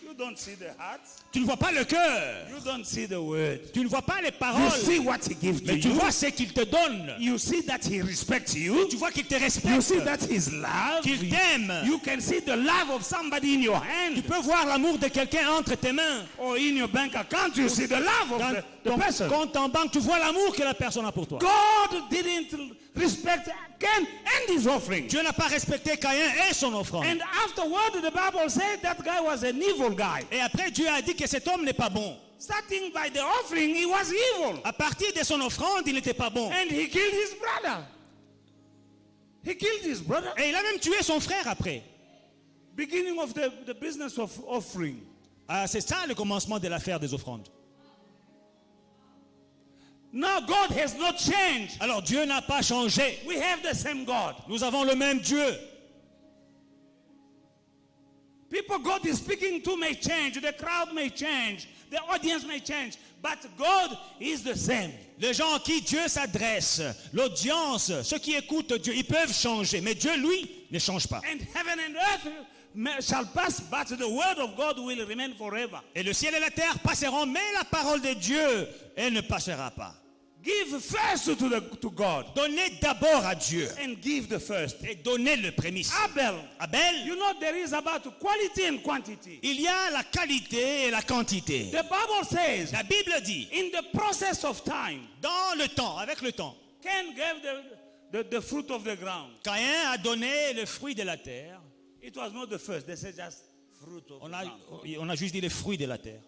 You don't see the heart. Tu ne vois pas le cœur. You don't see the word. Tu ne vois pas les You paroles. see what he gives to Mais tu you. vois ce qu'il te donne. You see that he respects you. Tu vois qu'il te You respecte. see that his love. Qu'il t'aime. You can see the love of somebody in your Tu hand peux voir l'amour de quelqu'un entre tes mains. or in your bank account. You see the love of Dans the ton person. compte en banque, tu vois l'amour que la personne a pour toi. God didn't respect Cain and his offering. Dieu n'a pas respecté Caïn et son offrande. And afterward, the Bible said that guy was an evil guy. Et après, Dieu a dit que cet homme n'est pas bon. Starting by the offering, he was evil. À partir de son offrande, il n'était pas bon. And he killed his brother. He killed his brother. Et il a même tué son frère après. Beginning of the business of offering. Ah, c'est ça le commencement de l'affaire des offrandes. Now God has not changed. Alors Dieu n'a pas changé. We have the same God. Nous avons le même Dieu. People God is speaking to may change. The crowd may change. The audience may change. But God is the same. Les gens à qui Dieu s'adresse, l'audience, ceux qui écoutent Dieu, ils peuvent changer. Mais Dieu, lui, ne change pas. And heaven and earth shall pass, but the word of God will remain forever. Et le ciel et la terre passeront, mais la parole de Dieu, elle ne passera pas. Give first to God. Donnez d'abord à Dieu. And give the first. Et donnez le prémice. Abel, you know there is about quality and quantity. Il y a la qualité et la quantité. The Bible says, la Bible dit, in the process of time, dans le temps, avec le temps, Cain gave the fruit of the ground. Caïn a donné le fruit de la terre. It was not the first. They said just fruit of the ground. On a juste dit le fruit de la terre.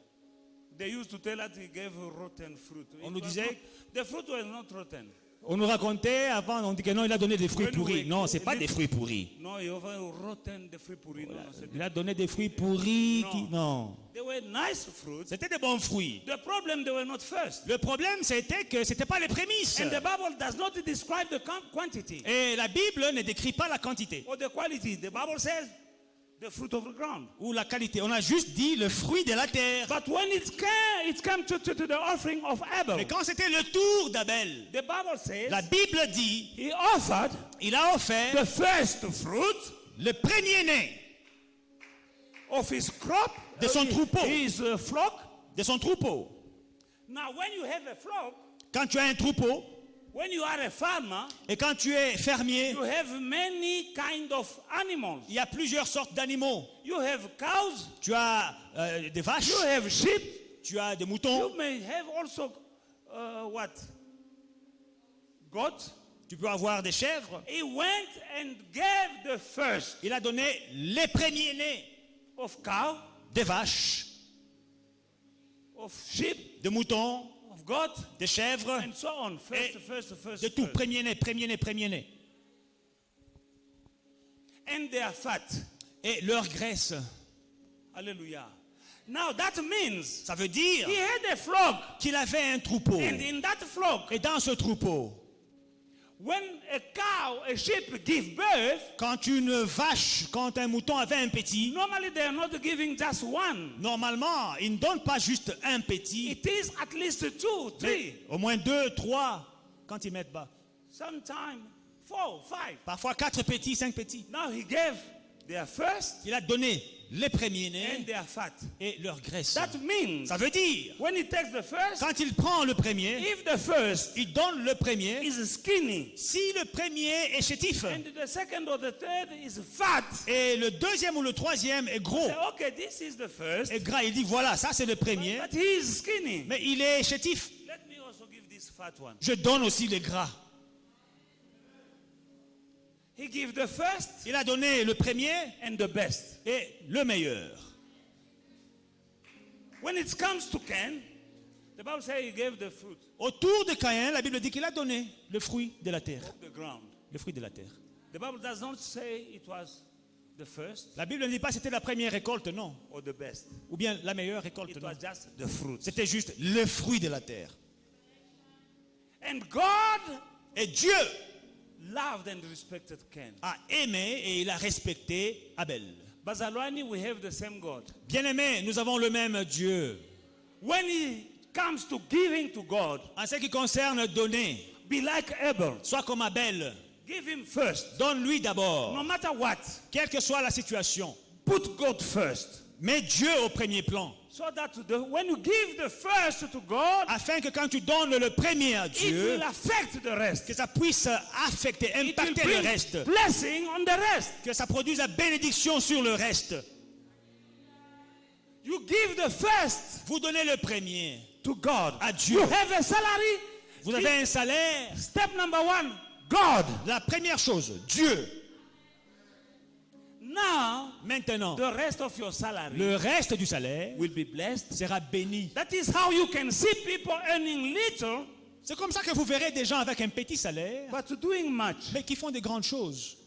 They used to tell us he gave rotten fruit. On nous disait, the fruit was not rotten. On nous racontait avant, on dit que non, il a donné des fruits pourris. Non, c'est pas des fruits pourris. No, he rotten the fruit pourris. Il a donné des fruits pourris. Non. They were nice fruits. C'était des bons fruits. The problem, they were not first. Le problème, c'était que c'était pas les prémices. And the Bible does not describe the quantity. Et la Bible ne décrit pas la quantité. Or the quality. The Bible says the fruit of the ground. Ou la qualité. On a juste dit le fruit de la terre. But when it came to the offering of Abel. Mais quand c'était le tour d'Abel, the Bible says, la Bible dit, il a offert the first fruit, le premier-né of his crop, de son troupeau, his flock, de son troupeau. Now, when you have a flock, quand tu as un troupeau, when you are a farmer, et quand tu es fermier, you have many kind of animals. Il y a plusieurs sortes d'animaux. You have cows. Tu as des vaches. You have sheep. Tu as des moutons. You may have also what? Goats. Tu peux avoir des chèvres. He went and gave the first. Il a donné les premiers-nés of cow, des vaches, of sheep, de moutons, of goats, des chèvres, and so on. First, de tout, premier-né. And they are fat. Et leur graisse. Hallelujah. Now that means, ça veut dire, he had a flock, qu'il avait un troupeau. And in that flock, et dans ce troupeau, when a cow, a sheep give birth, quand une vache, quand un mouton avait un petit, normally they are not giving just one. Normalement, ils ne donnent pas juste un petit. It is at least 2, 3. Au moins 2, 3 quand ils mettent bas. Sometimes 4, 5. Parfois 4 petits, 5 petits. Now he gave their first. Il a donné les premiers-nés and their fat. Et leur graisse. That means, ça veut dire, when he takes the first, quand il prend le premier, if the first il donne le premier, is skinny, si le premier est chétif, and the second or the third is fat, et le deuxième ou le troisième est gros, say, okay, this is the first, et gras, il dit voilà, ça c'est le premier, but he is skinny. Mais il est chétif. Let me also give this fat one. Je donne aussi les gras. He gave the first, il a donné le premier and the best, et le meilleur. When it comes to Cain, the Bible says he gave the fruit. Autour de Caïn, la Bible dit qu'il a donné le fruit de la terre. The ground. Le fruit de la terre. The Bible does not say it was the first. La Bible ne dit pas c'était la première récolte, non. Or the best. Ou bien la meilleure récolte, it non. was just the fruit. C'était juste le fruit de la terre. And God, et Dieu, loved and respected Cain. A aimé et il a respecté Abel. Bazalwani, we have the same God. Bien-aimés, nous avons le même Dieu. When it comes to giving to God, en ce qui concerne donner, be like Abel. Sois comme Abel. Give him first. Donne-lui d'abord. No matter what. Quelle que soit la situation. Put God first. Mets Dieu au premier plan. So that when you give the first to God, afin que quand tu donnes le premier à Dieu, it will affect the rest. Que ça puisse affecter, impacter le reste. Blessing on the rest. Que ça produise la bénédiction sur le reste. You give the first. Vous donnez le premier to God. À Dieu. You have a salary. Vous avez un salaire. Step number 1. God. La première chose, Dieu. Now, Maintenant, the rest of your salary le reste du salaire will be blessed. sera béni. That is how you can see people earning little, C'est comme ça que vous verrez des gens avec un petit salaire, but doing much. mais qui font des grandes choses.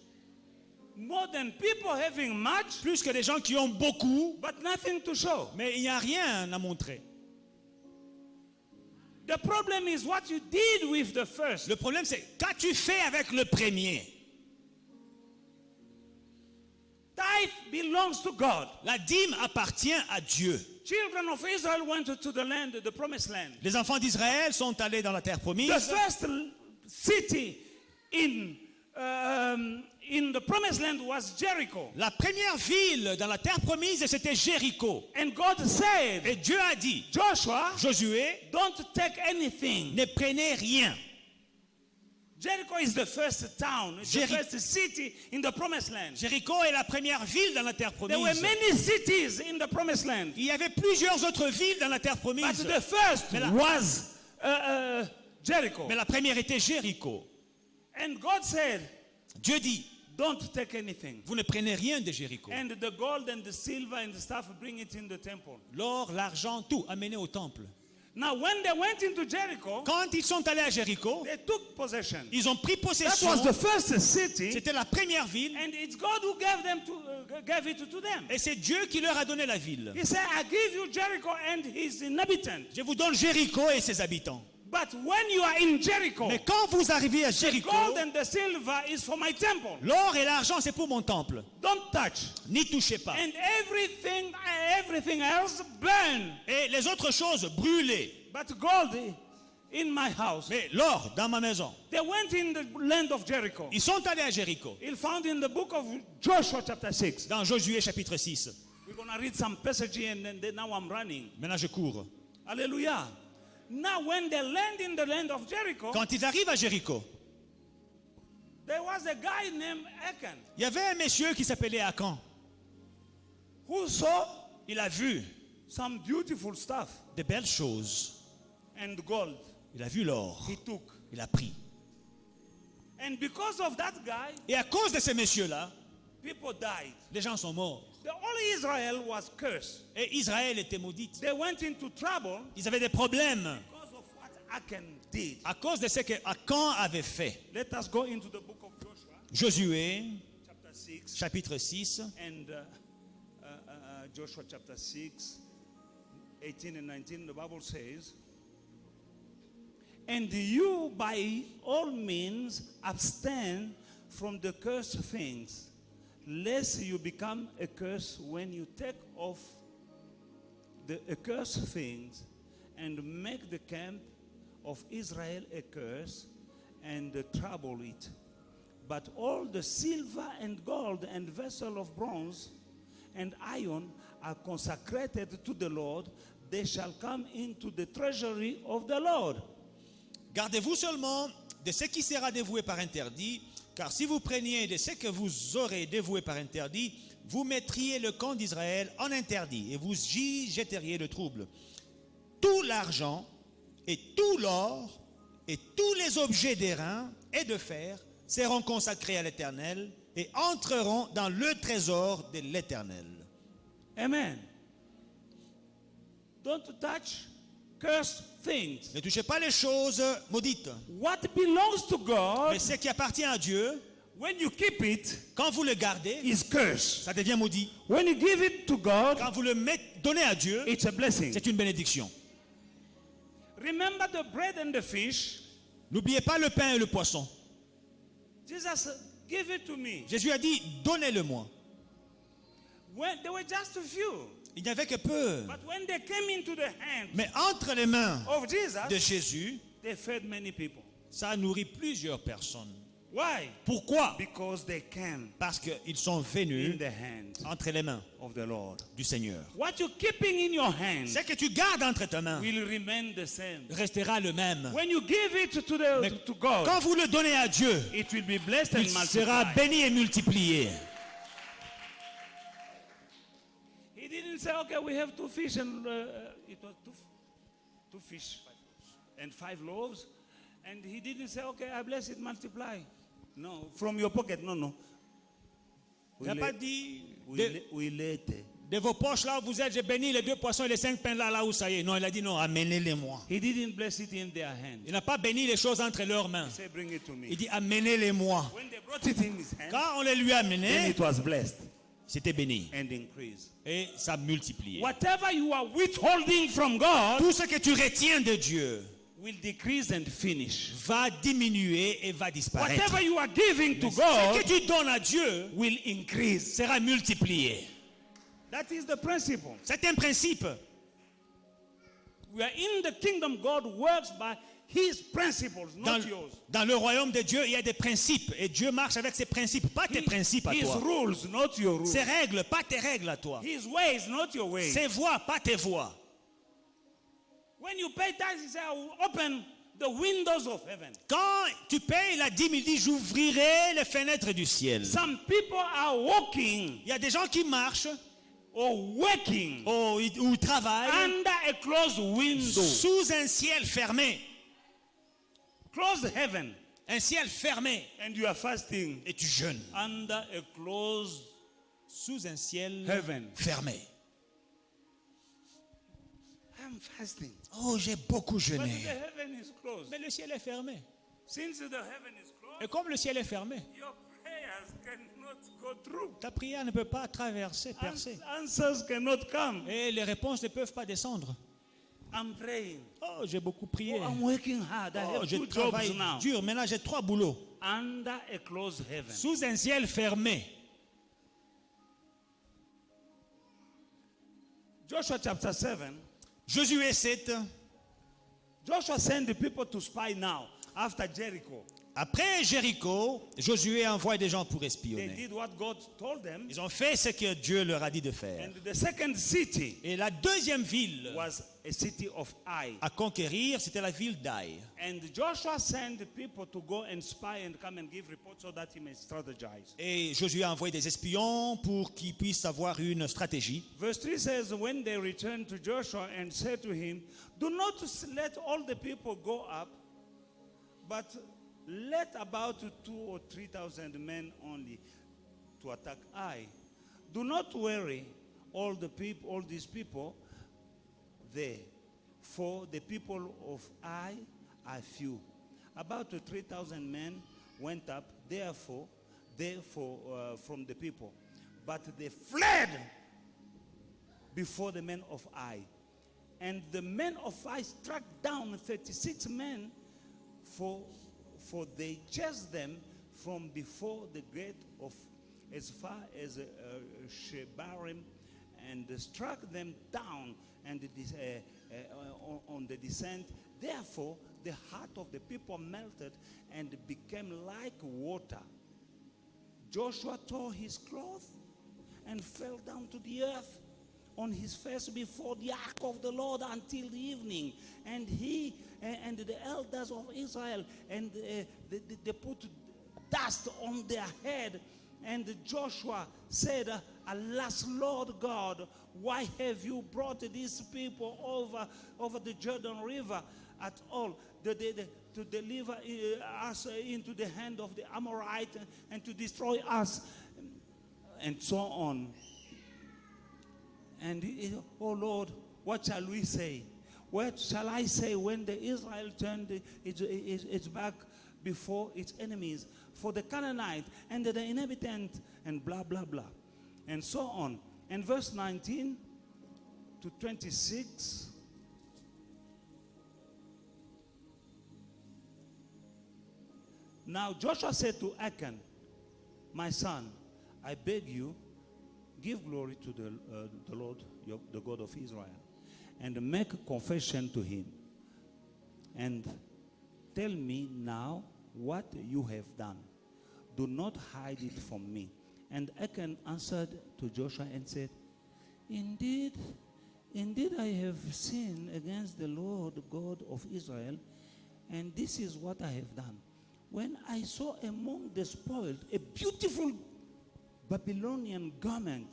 More than people having much, Plus que des gens qui ont beaucoup, but nothing to show. mais il n'y a rien à montrer. The problem is what you did with the first. Le problème, c'est qu'as-tu fait avec le premier? Tithe belongs to God. La dîme appartient à Dieu. Children of Israel went to the land, the promised land. Les enfants d'Israël sont allés dans la terre promise. The first city in the promised land was Jericho. La première ville dans la terre promise, c'était Jéricho. And God said, Et Dieu a dit, Joshua, Josué, don't take anything. ne prenez rien. Jericho is the first town, the first city in the promised land. Jéricho est la première ville dans la terre There were promise. many cities in the promised land. Il y avait plusieurs autres villes dans la terre But promise. the first Mais la- was Jericho. Mais la première était Jéricho. And God said, Dieu dit, don't take anything. vous ne prenez rien de Jéricho. And the gold and the silver and the stuff, bring it in the temple. L'or, l'argent, tout amené au temple. Now, when they went into Jericho, Quand ils sont allés à Jéricho, they took possession. ils ont pris That possession. was the first city, C'était la première ville. and it's God who gave them gave it to them. Et c'est Dieu qui leur a donné la ville. He said, I give you Jericho and his inhabitants. Je vous donne Jéricho et ses habitants. But when you are in Jericho, Mais quand vous arrivez à the Jéricho, gold and the silver is for my temple. l'or et l'argent, c'est pour mon temple. Don't touch. N'y touchez pas. And everything else burn. Et les autres choses, brûlez. But gold in my house. Mais l'or, dans ma maison. They went in the land of Jericho. Ils sont allés à Jéricho. It's found in the book of Joshua chapter 6. Dans Josué chapitre 6. We're going to read some passage and then now I'm running. Maintenant, je cours. Hallelujah. Now when they land in the land of Jericho, Quand ils arrivent à Jéricho, there was a guy named Achan il y avait un monsieur qui s'appelait Akan. who saw Il a vu some beautiful stuff de belles choses. and gold. Il a vu l'or. He took. Il a pris. And because of that guy, Et à cause de ces messieurs-là, people died. les gens sont morts. The whole Israel was cursed. Et Israël était maudite. They went into trouble Ils avaient des problèmes because of what Achan did. à cause de ce que Akan avait fait. Let us go into the book of Joshua, Josué, chapter 6, chapitre 6, and Joshua chapter 6, 18 and 19, the Bible says, and you by all means abstain from the cursed things, lest you become a curse when you take off the accursed things and make the camp of Israel a curse and trouble it. But all the silver and gold and vessel of bronze and iron are consecrated to the Lord. They shall come into the treasury of the Lord. Gardez-vous seulement de ce qui sera dévoué par interdit, car si vous preniez de ce que vous aurez dévoué par interdit, vous mettriez le camp d'Israël en interdit et vous y jetteriez le trouble. Tout l'argent et tout l'or et tous les objets d'airain et de fer seront consacrés à l'Éternel et entreront dans le trésor de l'Éternel. Amen. Don't touch cursed things. Ne touchez pas les choses maudites. What belongs to God, Mais ce qui appartient à Dieu, when you keep it, quand vous le gardez, is cursed. ça devient maudit. When you give it to God, Quand vous le donnez à Dieu, it's a blessing. c'est une bénédiction. Remember the bread and the fish. N'oubliez pas le pain et le poisson. Jesus, give it to me. Jésus a dit, donnez-le-moi. When there were just a few, Il n'y avait que peu. but when they came into the hand Mais entre les mains of Jesus, de Jésus, they fed many people. ça a nourri plusieurs personnes. Why? Pourquoi? Because they came Parce qu'ils sont in venus the hand entre les mains of the Lord. du Seigneur. What you're keeping in your hand Ce que tu gardes entre tes mains will remain the same. restera le même. When you give it Mais to God, quand vous le donnez à Dieu, it will be blessed il and sera multiplied. béni et multiplié. He didn't say, okay, we have two fish and it was two fish and 5 loaves. And he didn't say, okay, I bless it, multiply. No, from your pocket, no. Il n'a pas dit Will later. de vos poches là où vous êtes, j'ai béni les 2 poissons et les 5 pains là où ça y est. Non, il a dit non, amenez-les-moi. He didn't bless it in their hands. Il n'a pas béni les choses entre leurs mains. He said, bring it to me. Il dit amenez-les-moi. When they brought it in his hand, Quand on les lui a then amenés, it was blessed c'était béni. and increased. Et ça multipliait. Whatever you are withholding from God Tout ce que tu retiens de Dieu will decrease and finish. va diminuer et va disparaître. Whatever you are giving to Ce God que tu donnes à Dieu will increase. sera multiplié. That is the principle. C'est un principe. We are in the kingdom. God works by his principles, not yours. Dans le royaume de Dieu, il y a des principes. Et Dieu marche avec ses principes, pas tes principes à His toi. rules, not your rules. Ses règles, pas tes règles à toi. His ways, not your ways. Ses voies, pas tes voies. When you pay taxes, he said, I will open the windows of heaven. Quand tu payes la dîme, il dit j'ouvrirai les fenêtres du ciel. Some people are walking Il y a des gens qui marchent or working ou travaillent under a closed window. sous un ciel fermé. Closed heaven. Un ciel fermé. And you are fasting Et tu jeûnes under a closed sous un ciel heaven. fermé. I'm fasting. Oh, j'ai beaucoup But jeûné. the heaven is closed. Mais le ciel est fermé. Since the heaven is closed, Et comme le ciel est fermé, your prayers cannot go through. ta prière ne peut pas traverser, percer. Answers cannot come. Et les réponses ne peuvent pas descendre. I'm praying. Oh, j'ai beaucoup prié. I'm working hard. I Oh, have je 2 travaille jobs now. dur. Maintenant, j'ai 3 boulots. Under a closed heaven. Sous un ciel fermé. Joshua chapter 7. Josué 7. Joshua sent the people to spy now after Jericho. Après Jéricho, Josué envoie des gens pour They espionner. did what God told them. Ils ont fait ce que Dieu leur a dit de faire. And the second city Et la deuxième ville was a city of Ai. à conquérir, c'était la ville d'Aï. And Joshua sent the people to go and spy and come and give reports so that he may strategize. Et Josué a envoyé des espions pour qu'ils puissent avoir une stratégie. Verse 3 says, when they returned to Joshua and said to him, do not let all the people go up, but let about 2,000 or 3,000 men only to attack Ai. Do not worry all these people there, for the people of Ai are few. About 3,000 men went up, therefore, from the people, but they fled before the men of Ai. And the men of Ai struck down 36 men, for they chased them from before the gate of as far as Shebarim, and struck them down and on the descent. Therefore, the heart of the people melted and became like water. Joshua tore his cloth and fell down to the earth on his face before the ark of the Lord until the evening. And he and the elders of Israel, and they put dust on their head. And Joshua said, alas, Lord God, why have you brought these people over the Jordan River at all to deliver us into the hand of the Amorite and to destroy us, and so on. And oh Lord, what shall we say? What shall I say when the Israel turned its back before its enemies, for the Canaanite and the inhabitant, and blah blah blah, and so on. And verse 19 to 26. Now Joshua said to Achan, my son, I beg you, give glory to the Lord, the God of Israel, and make a confession to him. And tell me now what you have done. Do not hide it from me. And Achan answered to Joshua and said, Indeed, I have sinned against the Lord God of Israel, and this is what I have done. When I saw among the spoiled a beautiful Babylonian garment,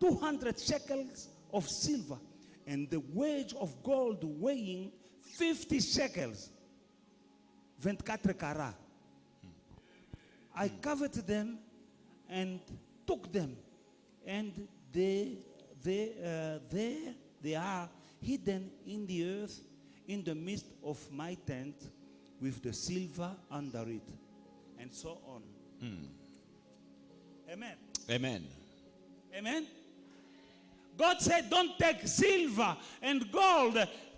200 shekels of silver, and the wedge of gold weighing 50 shekels, 24 carats. I coveted them and took them, and they are hidden in the earth in the midst of my tent with the silver under it, and so on. Amen. Amen. Amen. God said, don't take silver and gold.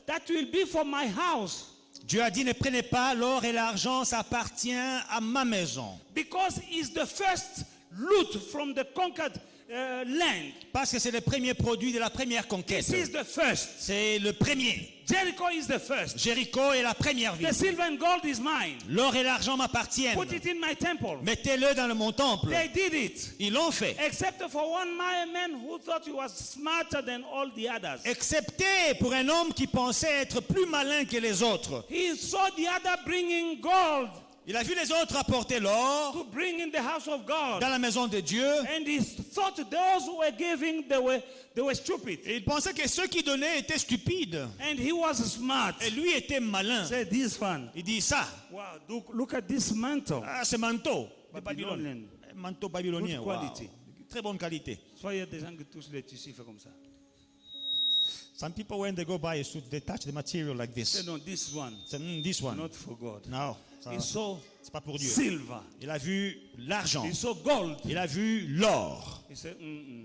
That will be for my house. Dieu a dit, ne prenez pas l'or et l'argent, ça appartient à ma maison. Because it's the first loot from the conquered land. Parce que c'est le premier produit de la première conquête. This is the first. C'est le premier. Jericho is the first. Jéricho est la première ville. The silver and gold is mine. L'or et l'argent m'appartiennent. Put it in my temple. Mettez-le dans mon temple. They did it. Ils l'ont fait. Except for one man who thought he was smarter than all the others. Excepté pour un homme qui pensait être plus malin que les autres. He saw the other bringing gold Il a vu les autres apporter l'or to bring in the house of God. dans la maison de Dieu. And he thought those who were giving, they were stupid. Et il pensait que ceux qui donnaient étaient stupides. And he was smart. Et lui était malin. Say this one. Il dit ça. Wow, look at this mantle. Ah, ce manteau de Babylone. Babylone. Un manteau babylonien. Good Wow. quality. Très bonne qualité. Soyez des gens qui touchent les tissus, fait comme ça. Some people, when they go buy a suit, they touch the material like Say this. no, this one, C'est this one. not for God. Non, ça, He saw c'est pas pour Dieu. silver. Il a vu l'argent. He saw gold. Il a vu l'or. He said,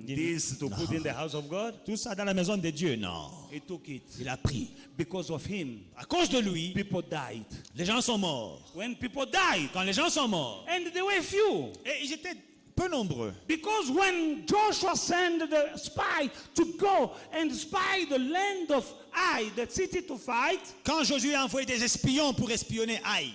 this to put in the house of God. Tout ça dans la maison de Dieu, non. He took it. Il a pris. Because of him, À cause de lui, people died. les gens sont morts. When people died, Quand les gens sont morts, and they were few. et ils étaient peu nombreux. Because when Joshua sent the spy to go and spy the land of Ai, the city to fight, Quand Josué a envoyé des espions pour espionner Haï,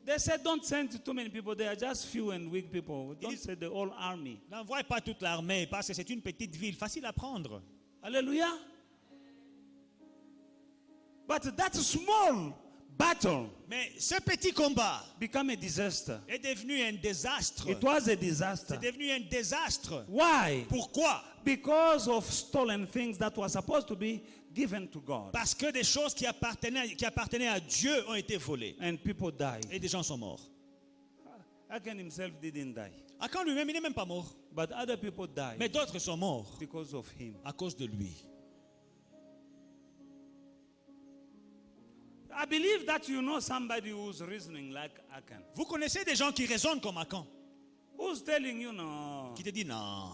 they said, don't send too many people. They are just few and weak people. Don't send the whole army. n'envoie pas toute l'armée parce que c'est une petite ville, facile à prendre. Hallelujah. But that small battle Mais ce petit combat became a disaster. est devenu un désastre. It was a disaster. C'est devenu un désastre. Why? Pourquoi? Because of stolen things that were supposed to be given to God. Parce que des choses qui appartenaient à Dieu ont été volées. And people died. Et des gens sont morts. Achan himself didn't die. Achan lui-même, il n'est même pas mort. But other people died Mais d'autres sont morts because of him. à cause de lui. I believe that you know somebody who's reasoning like Achan. Vous connaissez des gens qui raisonnent comme Achan, Who's telling you no? qui te disent non,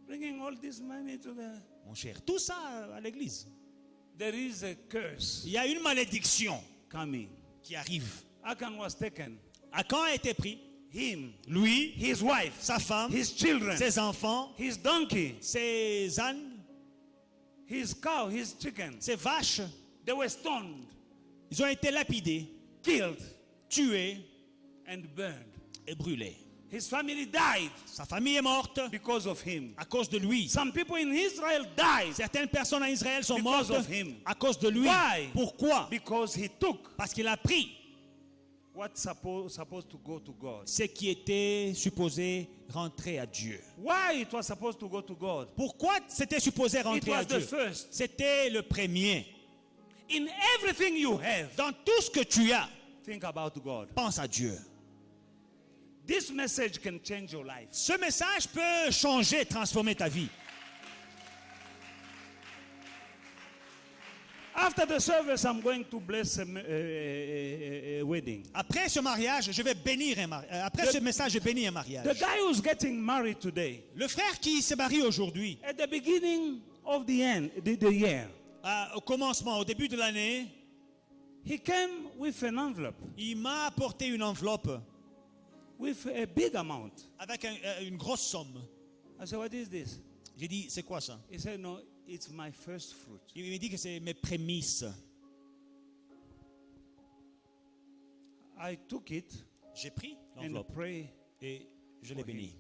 Bringing all this money to the... mon cher, tout ça à l'église. There is a curse Il y a une malédiction coming. qui arrive. Achan was taken. Achan a été pris. Him, Lui, his wife, sa femme, his children, ses enfants, his donkey, ses ânes, his cow, his chicken. ses vaches, They were stoned, ils ont été lapidés, killed, tués and burned. et brûlés. His family died Sa famille est morte because of him. à cause de lui. Some people in Israel died Certaines personnes en Israël sont Because mortes of him. à cause de lui. Why? Pourquoi? because he took Parce qu'il a pris what's supposed to go to God. ce qui était supposé rentrer à Dieu. Why it was supposed to go to God? Pourquoi c'était supposé It rentrer à was the Dieu? first. C'était le premier. In everything you have, Dans tout ce que tu as, think about God. pense à Dieu. This message can change your life. Ce message peut changer, transformer ta vie. After the service, I'm going to bless a wedding. Après ce mariage, je vais bénir un mariage. Après ce message, je bénis un The mariage. guy who's getting married today, Le frère qui se marie aujourd'hui, at the beginning of the year, au commencement, au début de l'année, he came with an envelope il m'a apporté une enveloppe with a big amount. avec une grosse somme. I said, what is this? J'ai dit, c'est quoi ça? He said, no, it's my first fruit. Il me dit que c'est mes prémices. I took it J'ai pris and l'enveloppe prayed. et je l'ai béni.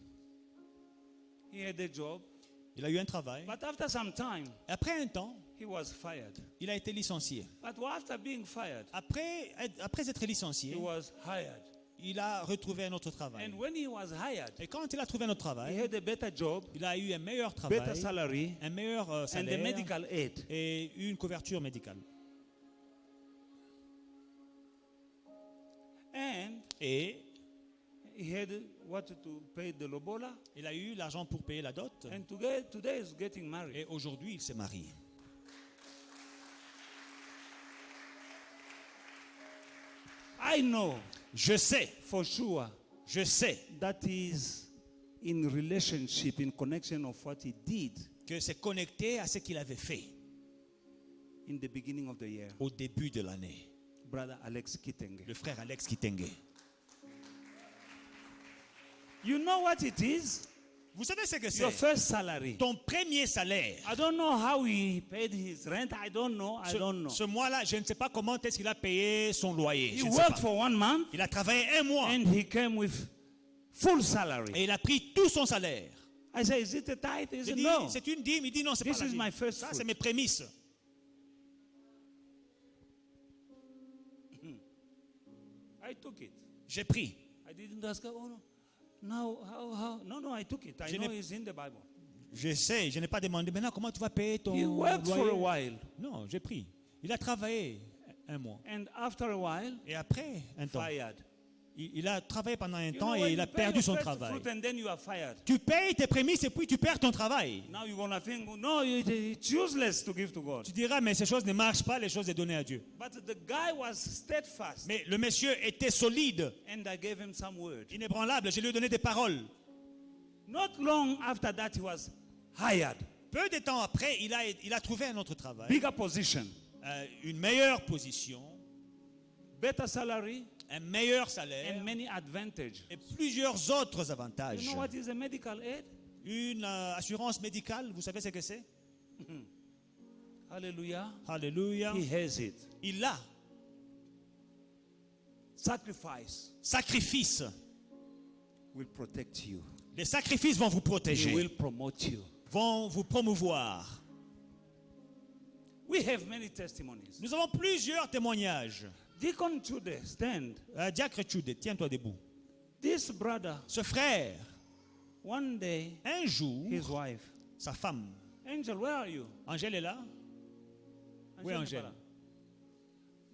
He had a job, Il a eu un travail. but after some time, Et après un temps, he was fired. il a été licencié. But after being fired, Après être licencié, he was hired. il a retrouvé un autre travail. And when he was hired, Et quand il a trouvé un autre he travail, had a better job, il a eu un meilleur better travail, salary, un meilleur and a salaire medical aid. et une couverture médicale. And Et he had what to pay the lobola, Il a eu l'argent pour payer la dot. and today is getting married. Et aujourd'hui, il s'est marié. I know Je sais, for sure je sais that is in relationship, in connection of what he did que c'est connecté à ce qu'il avait fait in the beginning of the year. au début de l'année. Brother Alex Kitenge. Le frère Alex Kitenge. You know what it is? Vous savez ce que Your c'est? first salary. Ton premier salaire. I don't know how he paid his rent. I don't know. Ce mois-là, je ne sais pas comment est-ce qu'il a payé son loyer. He Je ne sais worked pas. for 1 month Il a travaillé un mois and he came with full salary. et il a pris tout son salaire. I say, is it a tithe? He J'ai said, dit, no. c'est une dîme. Il dit non, c'est This pas la is dîme. my first Ça, fruit. c'est mes prémices. I took it. J'ai pris. I didn't ask her, oh no. Now, how? No, I took it. I Je know n'ai- it's in the Bible. Je sais, je n'ai pas demandé. Maintenant, comment tu vas payer ton He worked for a loyer? while. Non, j'ai pris. Il a travaillé un mois. And after a while, Et après un temps, fired. il a travaillé pendant un You temps know, when et il you a pay perdu your son first travail. fruit and then you are fired. Tu payes tes prémices et puis tu perds ton travail. Now you're going to think, no, it's useless to give to God. Tu diras, mais ces choses ne marchent pas, les choses de donner à Dieu. But the guy was steadfast. Mais le monsieur était solide, And I gave him some word. inébranlable. Je lui ai donné des paroles. Not long after that, he was hired. Peu de temps après, il a trouvé un autre travail, Bigger position. une meilleure position, Better salary un meilleur and salaire many advantages. et plusieurs autres You avantages. know what is a medical aid? Une assurance médicale, vous savez ce que c'est? Hallelujah. Alléluia. He has it. Il l'a. Sacrifice Sacrifice. will protect you. Les sacrifices vont vous He protéger, will promote you. vont vous promouvoir. We have many testimonies. Nous avons plusieurs témoignages. Deacon Chude, stand. Diacre Tchoude, tiens-toi debout. This brother, Ce frère, one day, un jour, his wife, sa femme, Angel, where are you? Angèle est là? Oui, Angèle. Nepala.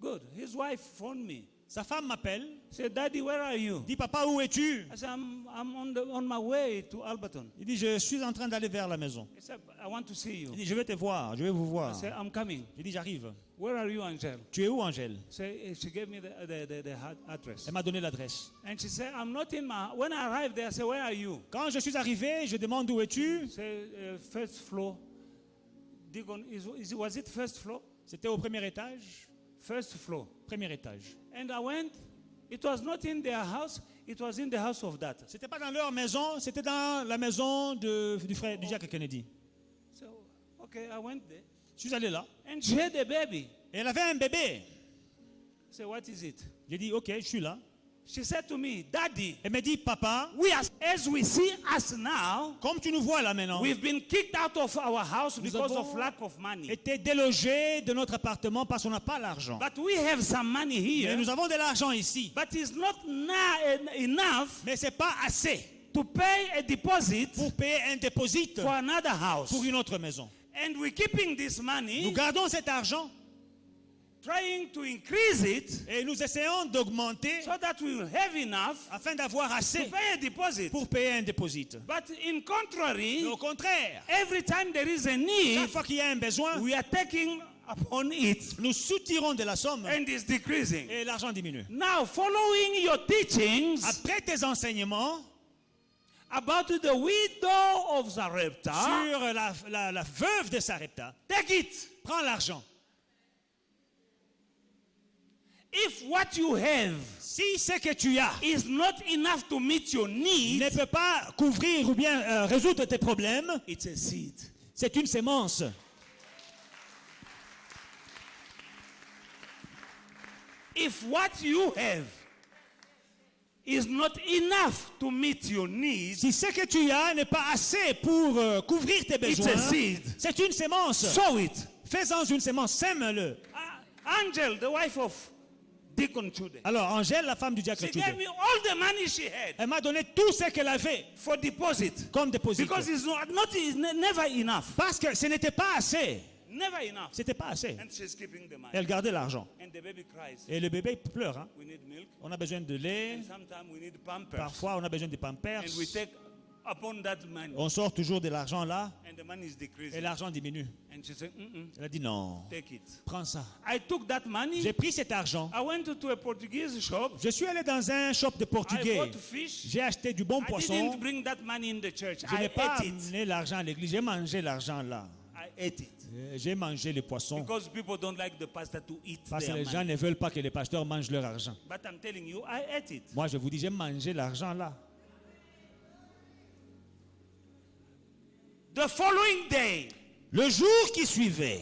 Good. His wife phoned me. Sa femme m'appelle, Said, Daddy, where are you? dit, papa, où es-tu? I said, I'm on my way to Alberton. Il dit, je suis en train d'aller vers la maison. He said, I want to see you. Il dit, je vais te voir, je vais vous I voir. said, I'm coming. Il dit, j'arrive. Where are you, Angel? Tu es où, Angèle? She gave me the address. Elle m'a donné l'adresse. And she said, I'm not in my... When I arrived there, I said, where are you? Quand je suis arrivé, je demande où es-tu? Say, first floor. Deacon, was it first floor? C'était au premier étage. First floor. Premier étage. And I went. It was not in their house. It was in the house of that. C'était pas dans leur maison, c'était dans la maison du frère du Jack Kennedy. So, okay, I went there. Je suis allé là. And she had a baby. Et elle avait un bébé. I said, what is it? J'ai dit, ok, je suis là. She said to me, Daddy, Elle m'a dit, papa, as we see us now, comme tu nous vois là maintenant, we've been kicked out of our house nous because avons of lack of money. été délogés de notre appartement parce qu'on n'a pas l'argent. But we have some money Et here. nous avons de l'argent ici. But it's not enough Mais c'est pas assez to pay a deposit pour payer un dépôt for another house. pour une autre maison. And we're keeping this Nous money, gardons cet argent trying to increase it et nous essayons d'augmenter so that we will have enough afin d'avoir to assez pay a deposit. pour payer un dépôt. But in contrary, Mais au contraire, every time there is a chaque need, fois qu'il y a un besoin, we are taking upon it nous soutirons de la somme and it's decreasing. et l'argent diminue. Now, following your teachings Après tes enseignements about the widow of Zarepta, sur la veuve de Sarepta, take it. prends l'argent. If what you have Si ce que tu as is not enough to meet your ne needs, peut pas couvrir ou bien résoudre tes problèmes, it's a seed. c'est une sémence. If what you have is not enough to meet your needs, Si ce que tu as n'est pas assez pour couvrir tes it's besoins, a seed. c'est une sémence. Sow it. Fais-en une sémence, sème-le. Angel, the wife of Deacon Chude, Alors, Angèle, la femme du diacre she Tchoude, gave me all the money she had elle m'a donné tout ce qu'elle avait for deposit comme dépôt. because it's never enough. Parce que ce n'était pas assez. Never enough. C'était pas assez. And she's keeping the money. Elle gardait l'argent. And And the baby cries. Et le bébé pleure. Hein. We need milk. On a besoin de lait. And sometimes we need pampers. Parfois, on a besoin de pampers. And we take upon that money. On sort toujours de l'argent là. And the money is Et decreasing. l'argent diminue. And she said, Elle a dit non. take it. Prends ça. I took that money. J'ai pris cet argent. I went to a Portuguese shop. Je suis allé dans un shop de I portugais. bought fish. J'ai acheté du bon I poisson. didn't bring that money in the church. Je I n'ai pas ate it. amené l'argent à l'église. J'ai mangé l'argent là. I ate it. J'ai mangé les poissons. Because people don't like the pastor to eat Parce que their les gens money. ne veulent pas que les pasteurs mangent leur argent. But I'm telling you, I ate it. Moi, je vous dis, j'ai mangé l'argent là. The following day, Le jour qui suivait,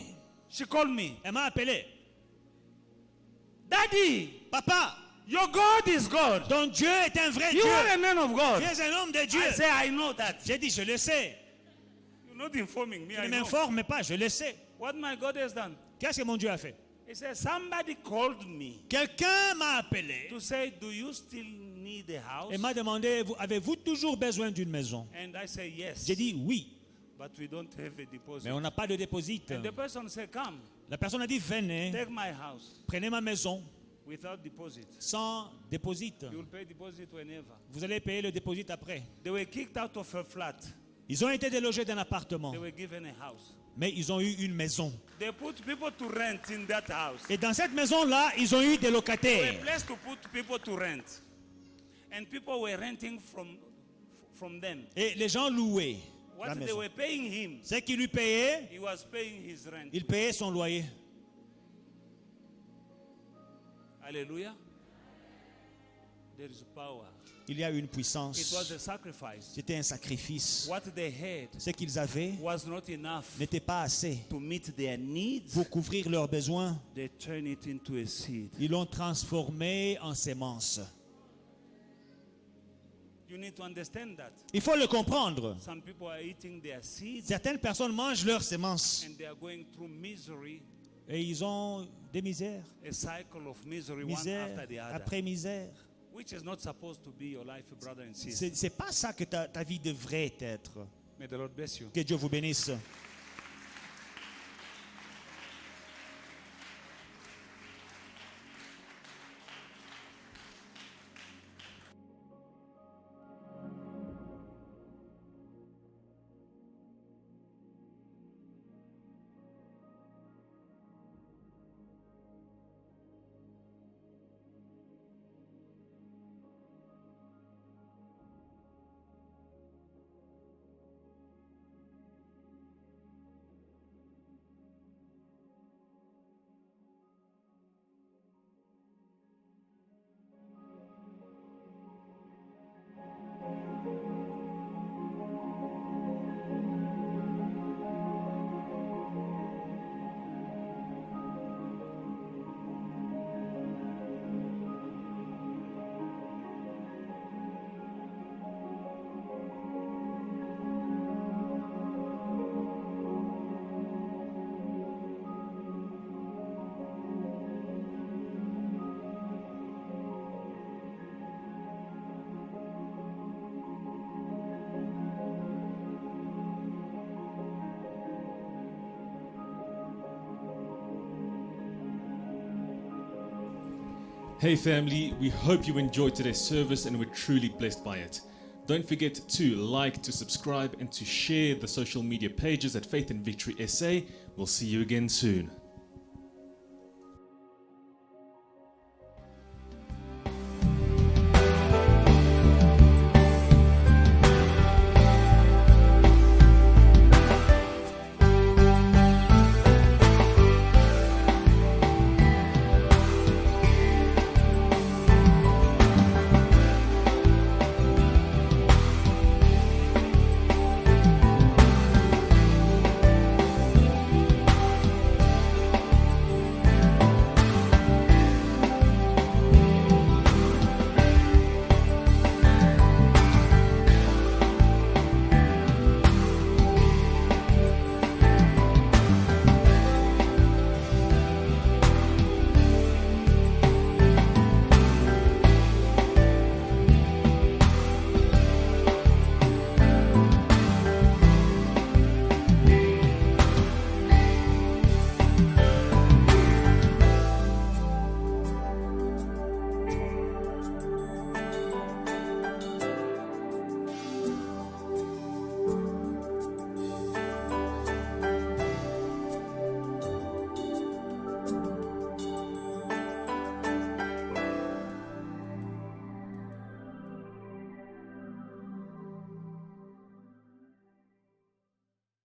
she called me. elle m'a appelé. Daddy, Papa, your God is God. ton Dieu est un vrai You Dieu. are a man of Tu God. es un homme de Dieu. I say, I know that. J'ai dit, je le sais. You're not informing me. Tu I ne know. m'informes pas, je le sais. What my God has done. Qu'est-ce que mon Dieu a fait? He said, somebody called me Quelqu'un m'a appelé to say, do you still need a house? et m'a demandé, avez-vous toujours besoin d'une maison? And I say, yes. J'ai dit oui, But we don't have a deposit. mais on n'a pas de dépôt. And the person said, come, La personne a dit, venez, take my house prenez ma maison without deposit. sans dépôt. You will pay deposit whenever. Vous allez payer le dépôt après. They were kicked out of a flat. Ils ont été délogés d'un appartement, They were given a house. mais ils ont eu une maison. They put people to rent in that house. Et dans cette maison-là, ils ont eu des A locataires. place to put people to rent. And people were renting from them. Et les gens louaient la What they maison. were paying him, C'est qui lui payait, he was paying his rent. il payait son loyer. Hallelujah. There is power. Il y a une It was puissance. a sacrifice. C'était un sacrifice. What they had Ce qu'ils avaient was not enough n'était pas assez to meet their needs. pour couvrir leurs besoins. They turned it into a seed. Ils l'ont transformé en sémence. You need to understand that. Il faut le comprendre. Some people are eating their seeds Certaines personnes mangent leurs sémences and they are going through misery, et ils ont des misères, a cycle of misery one misère after the other, après misère. which is not supposed to be your life, brother and sister. C'est pas ça que ta vie devrait être. May the Lord bless you. Que Dieu vous bénisse. Hey family, we hope you enjoyed today's service and were truly blessed by it. Don't forget to like, to subscribe, and to share the social media pages at Faith and Victory SA. We'll see you again soon.